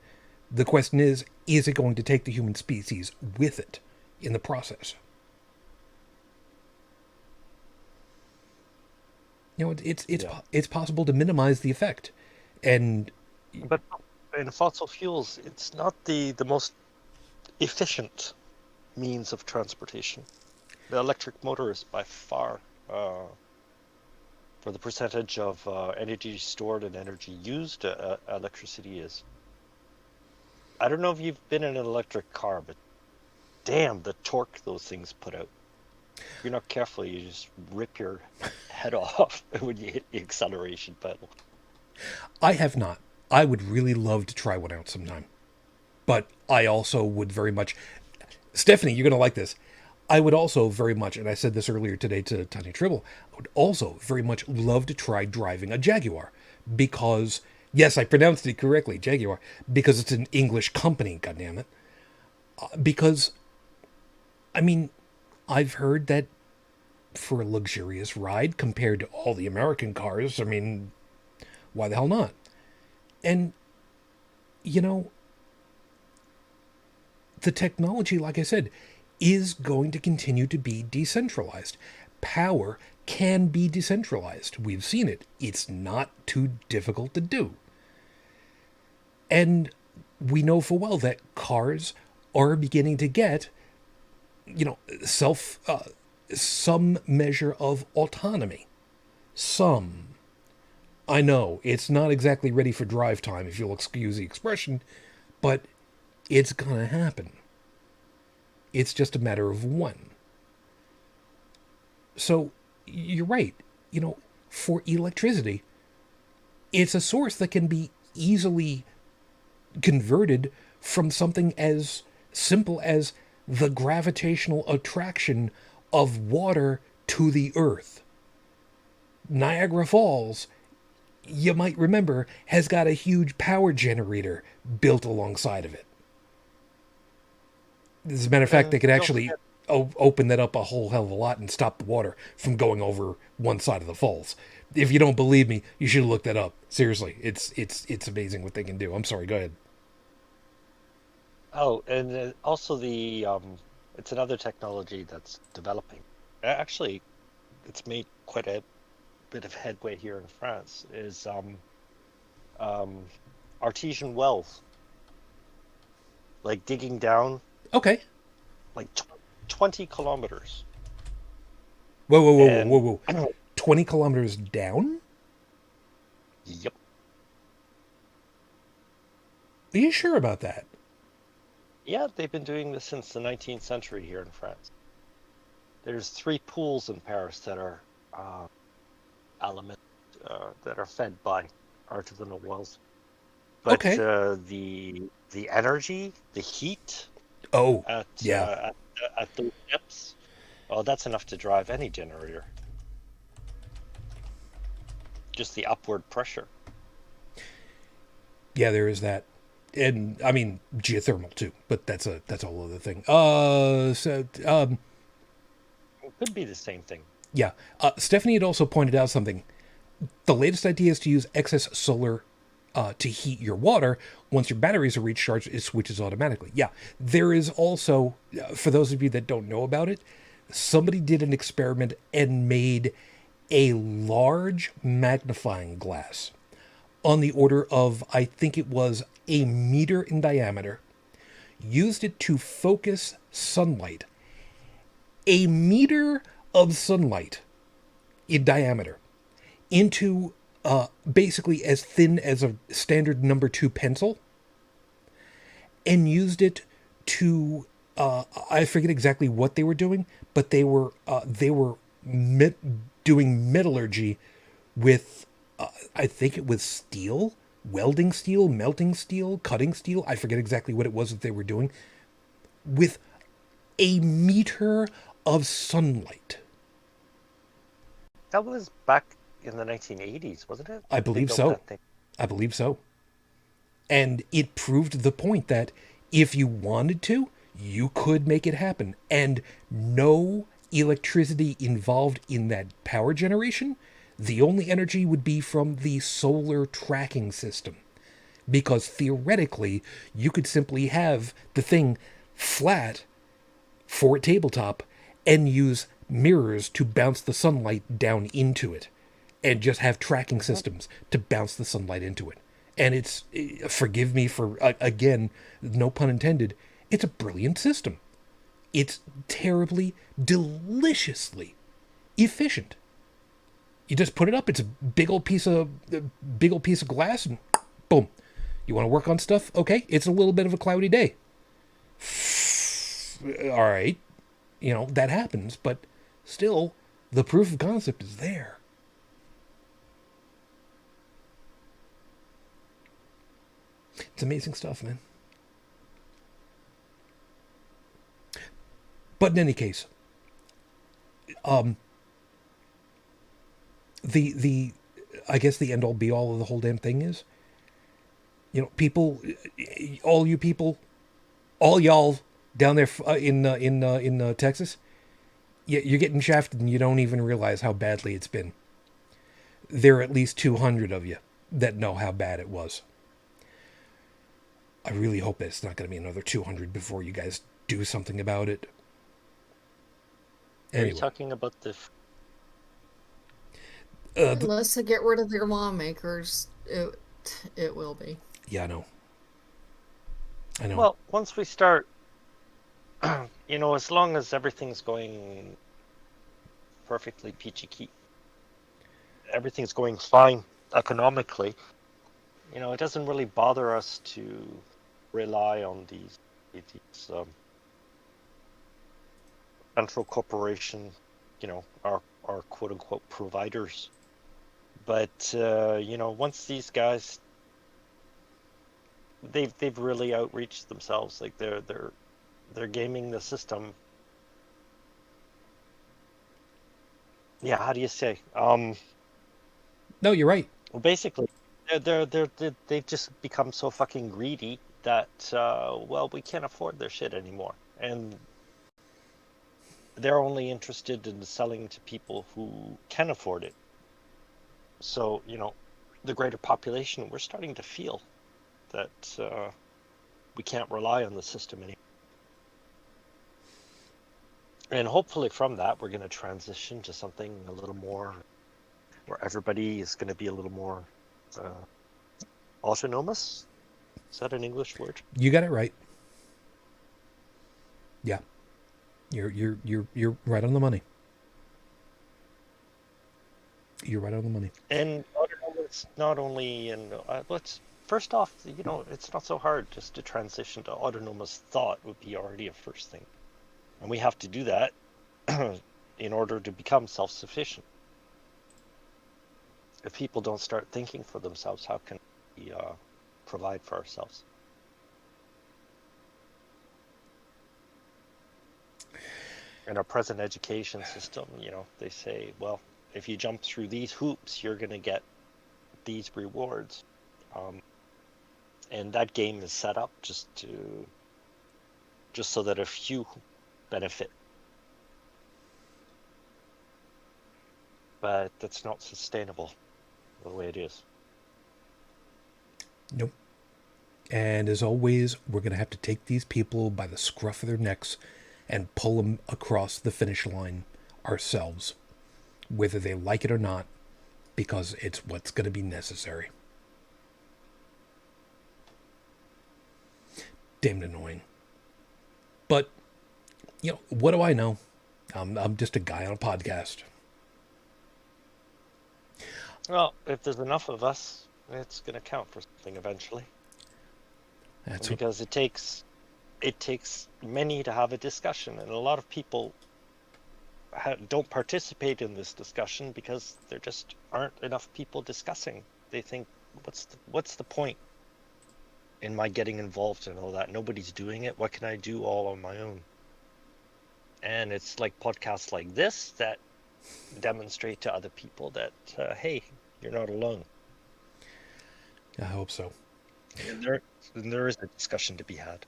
The question is it going to take the human species with it in the process? It's possible to minimize the effect, but in fossil fuels, it's not the most efficient means of transportation. The electric motor is by far, for the percentage of energy stored and energy used, electricity is. I don't know if you've been in an electric car, but damn, the torque those things put out. If you're not careful, you just rip your head off when you hit the acceleration pedal. I have not. I would really love to try one out sometime. But I also would very much... Stephanie, you're going to like this. I would also very much, and I said this earlier today to Tanya Tribble, I would also very much love to try driving a Jaguar. Because... Yes, I pronounced it correctly, Jaguar, because it's an English company, goddammit. Because, I mean, I've heard that for a luxurious ride compared to all the American cars, I mean, why the hell not? And, the technology, like I said, is going to continue to be decentralized. Power can be decentralized. We've seen it. It's not too difficult to do. And we know full well that cars are beginning to get, some measure of autonomy. Some. I know, it's not exactly ready for drive time, if you'll excuse the expression, but it's gonna happen. It's just a matter of when. So, you're right. For electricity, it's a source that can be easily converted from something as simple as the gravitational attraction of water to the earth. Niagara Falls, you might remember, has got a huge power generator built alongside of it. As a matter of fact, they could actually open that up a whole hell of a lot and stop the water from going over one side of the falls. If you don't believe me, you should look that up. Seriously, it's amazing what they can do. I'm sorry, go ahead. Oh, and also it's another technology that's developing. Actually, it's made quite a bit of headway here in France. Is artesian wells. like digging down Okay. like 20 kilometers. Whoa, whoa, whoa, whoa, And whoa, whoa. 20 kilometers down? yep. Are you sure about that? Yeah, they've been doing this since the 19th century here in France. There's 3 pools in Paris that are element that are fed by artisanal wells. But Okay. the energy, the heat Oh, at yeah. at those depths, oh, that's enough to drive any generator. Just the upward pressure. Yeah, there is that. And I mean geothermal too, but that's a whole other thing. It could be the same thing. Yeah. Stephanie had also pointed out something. The latest idea is to use excess solar to heat your water. Once your batteries are recharged, it switches automatically. Yeah, there is also, for those of you that don't know about it, somebody did an experiment and made a large magnifying glass on the order of, I think it was a meter in diameter, used it to focus sunlight. A meter of sunlight in diameter into basically as thin as a standard number 2 pencil, and used it to I forget exactly what they were doing, but they were doing metallurgy with I think it was steel, welding steel, melting steel, cutting steel. I forget exactly what it was that they were doing with a meter of sunlight. That was back in the 1980s, wasn't it? I They believe built so. that thing. I believe so. And it proved the point that if you wanted to, you could make it happen. And no electricity involved in that power generation. The only energy would be from the solar tracking system. Because theoretically, you could simply have the thing flat for a tabletop and use mirrors to bounce the sunlight down into it, and just have tracking systems to bounce the sunlight into it. And it's, forgive me for, again, no pun intended, it's a brilliant system. It's terribly, deliciously efficient. You just put it up. It's a big old piece of glass, and boom. You want to work on stuff? Okay, it's a little bit of a cloudy day. All right, that happens, but still, the proof of concept is there. It's amazing stuff, man. But in any case, the I guess the end all be all of the whole damn thing is, people, all you people, all y'all down there in Texas, you're getting shafted and you don't even realize how badly it's been. There are at least 200 of you that know how bad it was. I really hope it's not going to be another 200 before you guys do something about it. Are you talking about the Unless they get rid of their lawmakers, it will be. Yeah, I know. Well, once we start, as long as everything's going perfectly peachy keen, everything's going fine economically, it doesn't really bother us to rely on these central corporation, our quote unquote providers. But once these guys, they've really outreached themselves. Like they're gaming the system. Yeah, how do you say? No, you're right. Well, basically, they've just become so fucking greedy that we can't afford their shit anymore, and they're only interested in selling to people who can afford it. So, the greater population, we're starting to feel that we can't rely on the system anymore. And hopefully from that, we're going to transition to something a little more, where everybody is going to be a little more autonomous. Is that an English word? You got it right. Yeah. You're right on the money. You're right on the money. And autonomous not only in let's first off, it's not so hard just to transition to autonomous thought would be already a first thing. And we have to do that in order to become self-sufficient. If people don't start thinking for themselves, how can we provide for ourselves? In our present education system, they say, well, if you jump through these hoops, you're going to get these rewards. And that game is set up just so that a few benefit. But that's not sustainable the way it is. Nope. And as always, we're going to have to take these people by the scruff of their necks and pull them across the finish line ourselves, whether they like it or not, because it's what's going to be necessary. Damned annoying. But, what do I know? I'm just a guy on a podcast. Well, if there's enough of us, it's going to count for something eventually. Because it takes many to have a discussion, and a lot of people don't participate in this discussion because there just aren't enough people discussing. They think, what's the point in my getting involved in all that? Nobody's doing it. What can I do all on my own? And it's like podcasts like this that demonstrate to other people that, hey, you're not alone. I hope so. And there is a discussion to be had.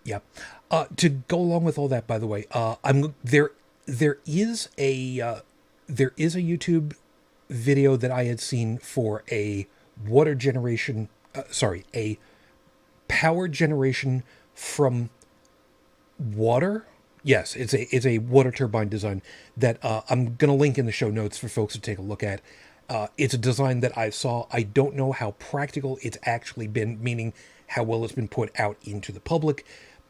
Yeah. To go along with all that, by the way, there is a YouTube video that I had seen for a power generation from water. Yes, it's a water turbine design that I'm going to link in the show notes for folks to take a look at. It's a design that I saw. I don't know how practical it's actually been, meaning how well it's been put out into the public,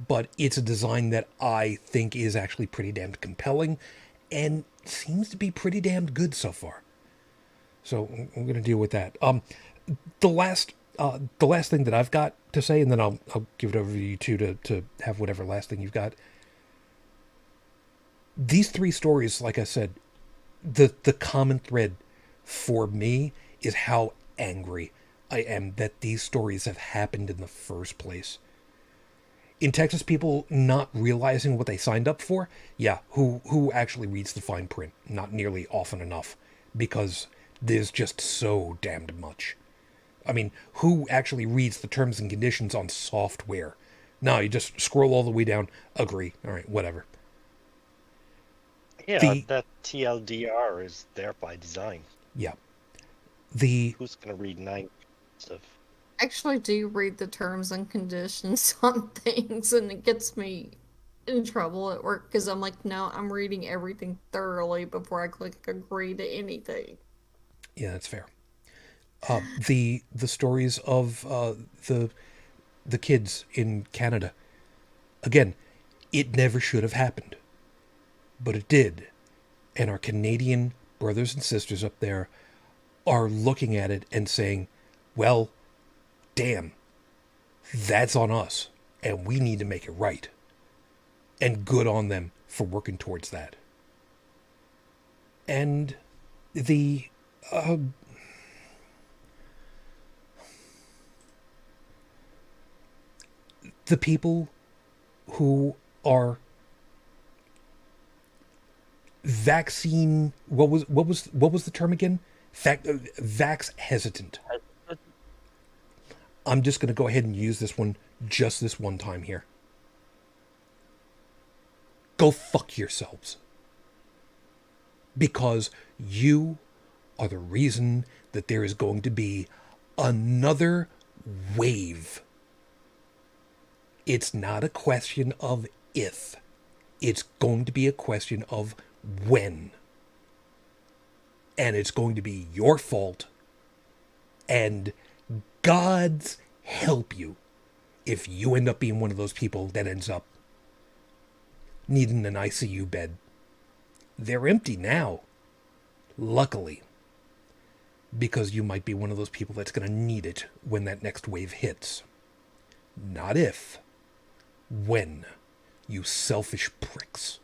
but it's a design that I think is actually pretty damned compelling and seems to be pretty damned good so far. So I'm going to deal with that. The last thing that I've got to say, and then I'll give it over to you two to have whatever last thing you've got. These three stories, like I said, the common thread for me is how angry I am that these stories have happened in the first place. In Texas, people not realizing what they signed up for, yeah, who actually reads the fine print? Not nearly often enough, because there's just so damned much. I mean, who actually reads the terms and conditions on software? No, you just scroll all the way down, agree, all right, whatever. Yeah, that TLDR is there by design. Yeah. Who's going to read 9 of... Actually do read the terms and conditions on things, and it gets me in trouble at work because I'm like, no, I'm reading everything thoroughly before I click agree to anything. Yeah, that's fair. The stories of the kids in Canada, again, it never should have happened, but it did, and our Canadian brothers and sisters up there are looking at it and saying, well, damn, that's on us, and we need to make it right. And good on them for working towards that. And the people who are vaccine, what was the term again? Vax hesitant. I'm just going to go ahead and use this one just this one time here. Go fuck yourselves. Because you are the reason that there is going to be another wave. It's not a question of if. It's going to be a question of when. And it's going to be your fault. And God's help you if you end up being one of those people that ends up needing an ICU bed. They're empty now, luckily, because you might be one of those people that's going to need it when that next wave hits. Not if, when, you selfish pricks.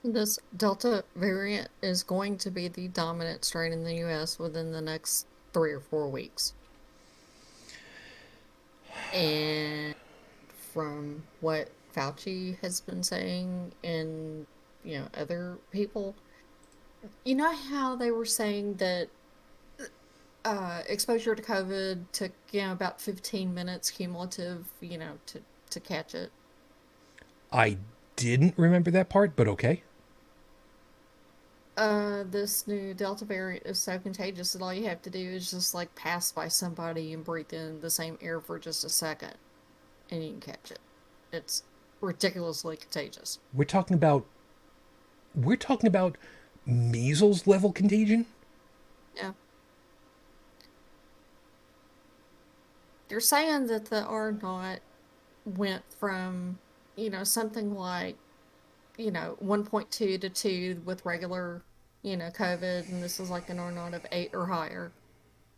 This Delta variant is going to be the dominant strain in the US within the next 3 or 4 weeks. And from what Fauci has been saying and, other people, you know how they were saying that exposure to COVID took, about 15 minutes cumulative, to catch it? I didn't remember that part, but okay. This new Delta variant is so contagious that all you have to do is just like pass by somebody and breathe in the same air for just a second, and you can catch it. It's ridiculously contagious. We're talking about measles level contagion? Yeah. They're saying that the R naught went from, something like, 1.2 to 2 with regular, COVID, and this is like an R naught of 8 or higher.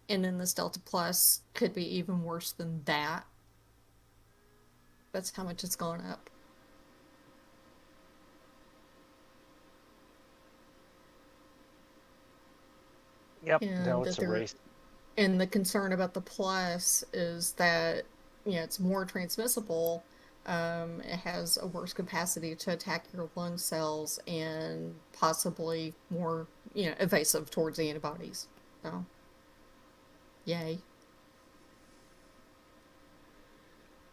And then this Delta Plus could be even worse than that. That's how much it's gone up. Yep, And now that it's a they're race. And the concern about the plus is that, it's more transmissible. It has a worse capacity to attack your lung cells and possibly more, evasive towards the antibodies. So, yay.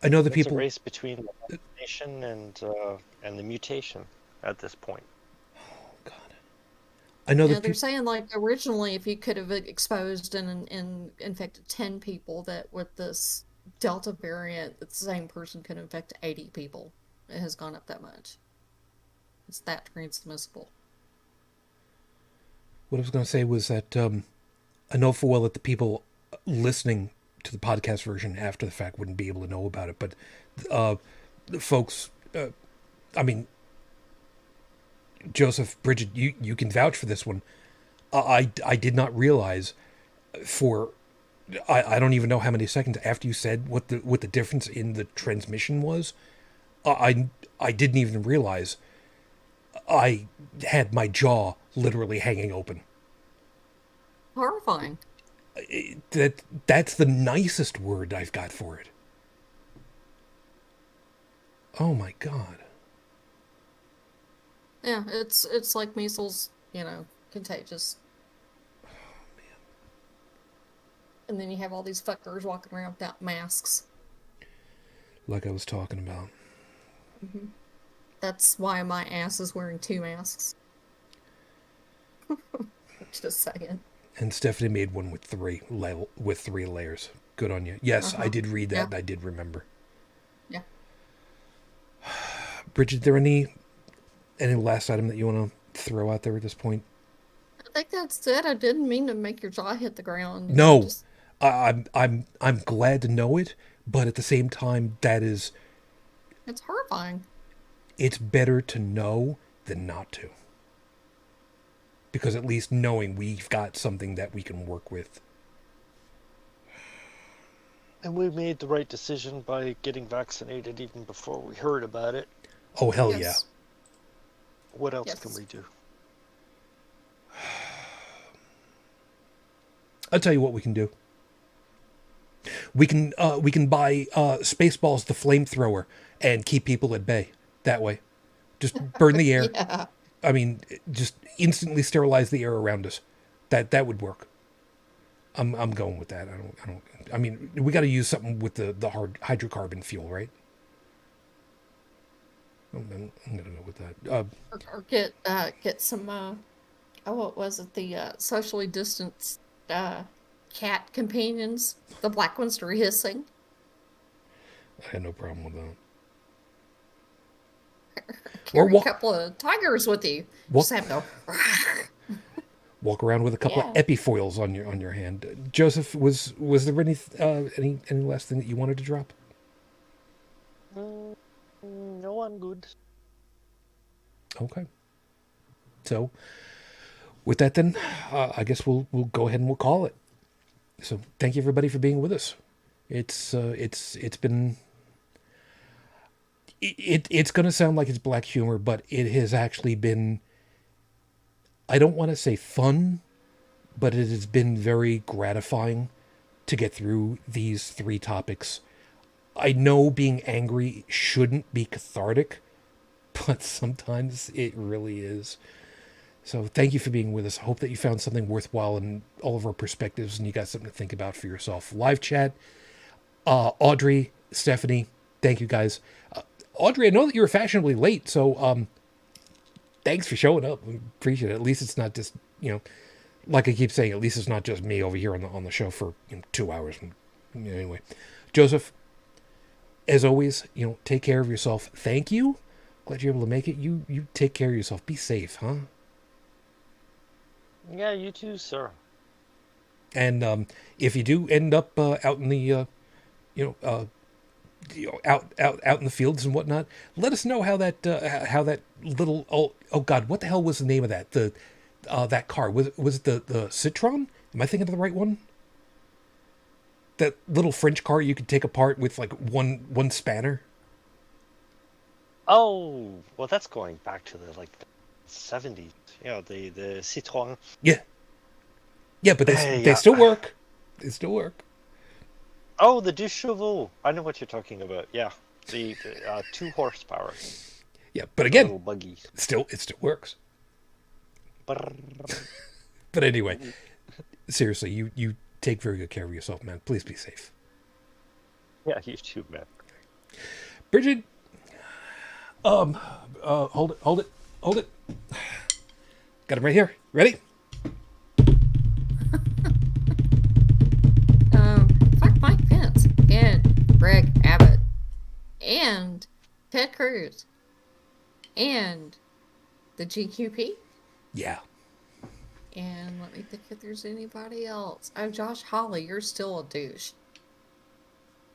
I know the It's a people. race between the vaccination and the mutation at this point. Oh God. I know the They're people. saying like originally, if you could have exposed and infected 10 people, that with this Delta variant, the same person could infect 80 people. It has gone up that much. It's that transmissible. What I was going to say was that I know full well that the people listening to the podcast version after the fact wouldn't be able to know about it, but the folks, I mean, Joseph, Brigid, you can vouch for this one. I did not realize for I don't even know how many seconds after you said what the difference in the transmission was. I didn't even realize I had my jaw literally hanging open. Horrifying. That's the nicest word I've got for it. Oh my God. Yeah, it's like measles, contagious. And then you have all these fuckers walking around without masks. Like I was talking about. Mm-hmm. That's why my ass is wearing 2 masks. Just saying. And Stephanie made one with with 3 layers. Good on you. Yes, I did read that. Yeah. And I did remember. Yeah. Bridget, there any last item that you want to throw out there at this point? I think that's it. I didn't mean to make your jaw hit the ground. No, I'm glad to know it, but at the same time, It's horrifying. it's better to know than not to. Because at least knowing we've got something that we can work with. And we made the right decision by getting vaccinated even before we heard about it. Oh, hell Yes. yeah. What else Yes. can we do? I'll tell you what we can do. We can buy Spaceballs the flamethrower and keep people at bay that way. Just burn the air. Yeah. I mean, just instantly sterilize the air around us. That would work. I'm going with that. I mean, we got to use something with the hard hydrocarbon fuel, right? I'm gonna go with that. Or get some what was it? The socially distanced cat companions. The black ones are hissing. I had no problem with that. Carry a couple of tigers with you. Just have to walk around with a couple of epifoils on your hand. Joseph, was there any last thing that you wanted to drop? No, I'm good. Okay. So, with that, then, I guess we'll go ahead and we'll call it. So, thank you everybody for being with us. It's been it's going to sound like it's black humor, but it has actually been. I don't want to say fun, but it has been very gratifying to get through these three topics. I know being angry shouldn't be cathartic, but sometimes it really is. So thank you for being with us. I hope that you found something worthwhile in all of our perspectives and you got something to think about for yourself. Live chat, Audrey, Stephanie, thank you guys. Audrey, I know that you were fashionably late, so thanks for showing up. I appreciate it. At least it's not just, like I keep saying, at least it's not just me over here on the show for 2 hours. Anyway, Joseph, as always, take care of yourself. Thank you. Glad you're able to make it. You take care of yourself. Be safe, huh? Yeah, you too, sir. And if you do end up out in the, out in the fields and whatnot, let us know how that little oh God, what the hell was the name of that that car? Was it the Citroen? Am I thinking of the right one? That little French car you could take apart with like one spanner. Oh, well, that's going back to the 70s. The Citroën. Yeah, but they Yeah. still work. They still work. Oh, the deux chevaux. I know what you're talking about. Yeah, the 2 horsepower. Yeah, but The again, little buggy. it still works. Brrr. But anyway, seriously, you take very good care of yourself, man. Please be safe. Yeah, you too, man. Brigid, hold it. Got him right here. Ready? Fuck Mike Pence and Greg Abbott and Ted Cruz and the GQP. Yeah. And let me think if there's anybody else. Oh, Josh Hawley, you're still a douche.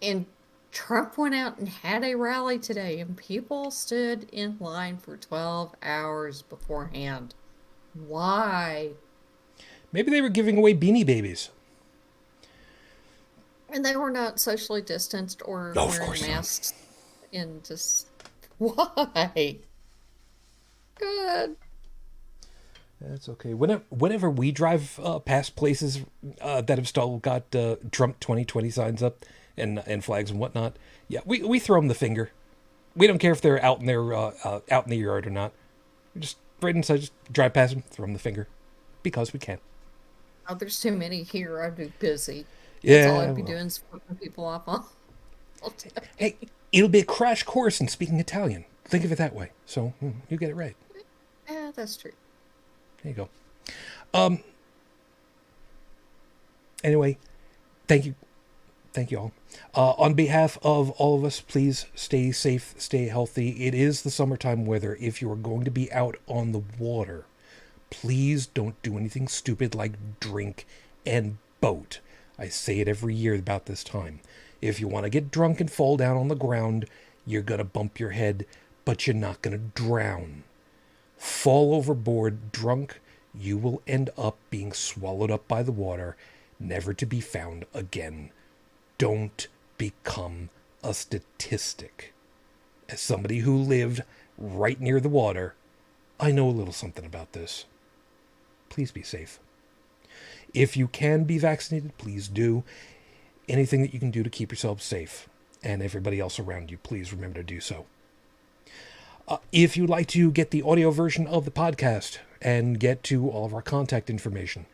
And Trump went out and had a rally today, and people stood in line for 12 hours beforehand. Why? Maybe they were giving away Beanie Babies. And they were not socially distanced or No, of wearing course not. masks. And just, why? Good. That's okay. Whenever we drive past places that have still got Trump 2020 signs up and flags and whatnot, yeah, we throw them the finger. We don't care if they're out in their out in the yard or not. We just right inside, just drive past them, throw them the finger, because we can. Oh, there's too many here. I'd be busy. Yeah. That's all I'd be well. doing is flipping people off all day. Hey, it'll be a crash course in speaking Italian. Think of it that way. So you get it right. Yeah, that's true. There you go. Anyway, thank you all. On behalf of all of us, please stay safe, stay healthy. It is the summertime weather. If you are going to be out on the water, please don't do anything stupid like drink and boat. I say it every year about this time. If you want to get drunk and fall down on the ground, you're going to bump your head, but you're not going to drown. Fall overboard drunk, you will end up being swallowed up by the water, never to be found again. Don't become a statistic. As somebody who lived right near the water, I know a little something about this. Please be safe. If you can be vaccinated, please do. Anything that you can do to keep yourself safe and everybody else around you, please remember to do so. If you'd like to get the audio version of the podcast and get to all of our contact information,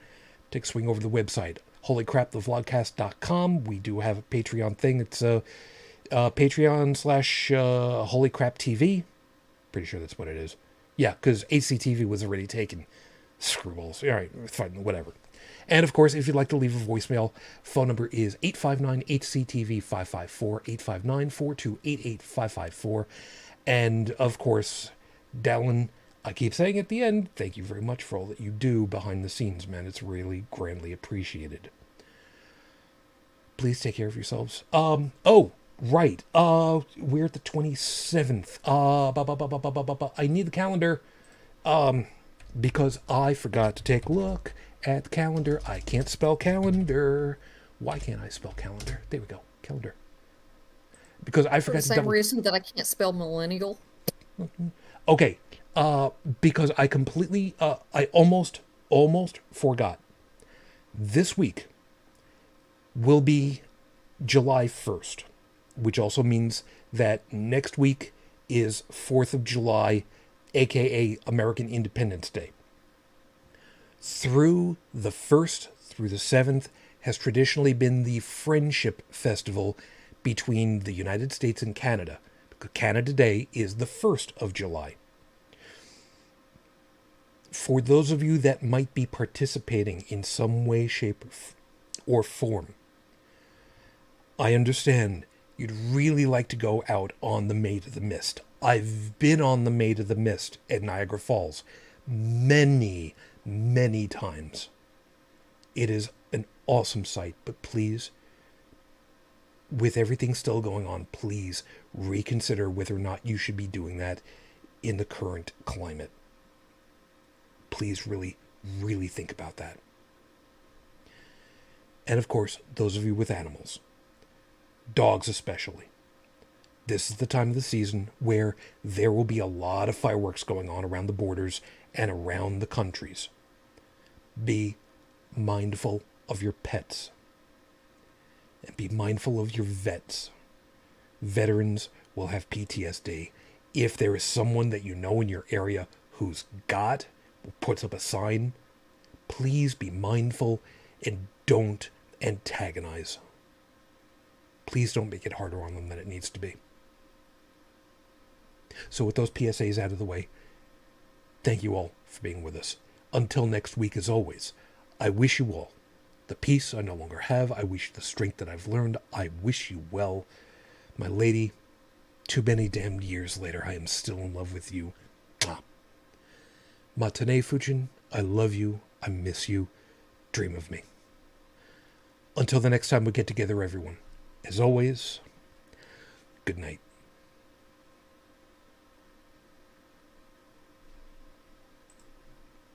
take a swing over to the website, holycrapthevlogcast.com. We do have a Patreon thing. It's Patreon/holycraptv. Pretty sure that's what it is. Yeah, because ACTV was already taken. Screwballs. All right, fine, whatever. And of course, if you'd like to leave a voicemail, phone number is 859-HCTV-554, 859-428-8554. And of course, Dalan, I keep saying at the end, thank you very much for all that you do behind the scenes, man. It's really grandly appreciated. Please take care of yourselves. Oh, right. We're at the 27th. I need the calendar. Because I forgot to take a look at the calendar. I can't spell calendar. Why can't I spell calendar? There we go. Calendar. Because I For forgot the to same double... reason that I can't spell millennial. Okay. Because I completely... I almost forgot. This week will be July 1st, which also means that next week is 4th of July, aka American Independence Day. Through the 1st through the 7th has traditionally been the Friendship Festival between the United States and Canada. Canada Day is the 1st of July. For those of you that might be participating in some way, shape, or form, I understand you'd really like to go out on the Maid of the Mist. I've been on the Maid of the Mist at Niagara Falls many, many times. It is an awesome sight, but please, with everything still going on, please reconsider whether or not you should be doing that in the current climate. Please really, really think about that. And of course, those of you with animals, dogs especially, this is the time of the season where there will be a lot of fireworks going on around the borders and around the countries. Be mindful of your pets. And be mindful of your vets. Veterans will have PTSD. If there is someone that you know in your area who's got, puts up a sign, please be mindful and don't antagonize. Please don't make it harder on them than it needs to be. So with those PSAs out of the way, thank you all for being with us. Until next week, as always, I wish you all the peace I no longer have. I wish you the strength that I've learned. I wish you well. My lady, too many damned years later, I am still in love with you. Matane Fujin, I love you. I miss you. Dream of me. Until the next time we get together, everyone. As always, good night.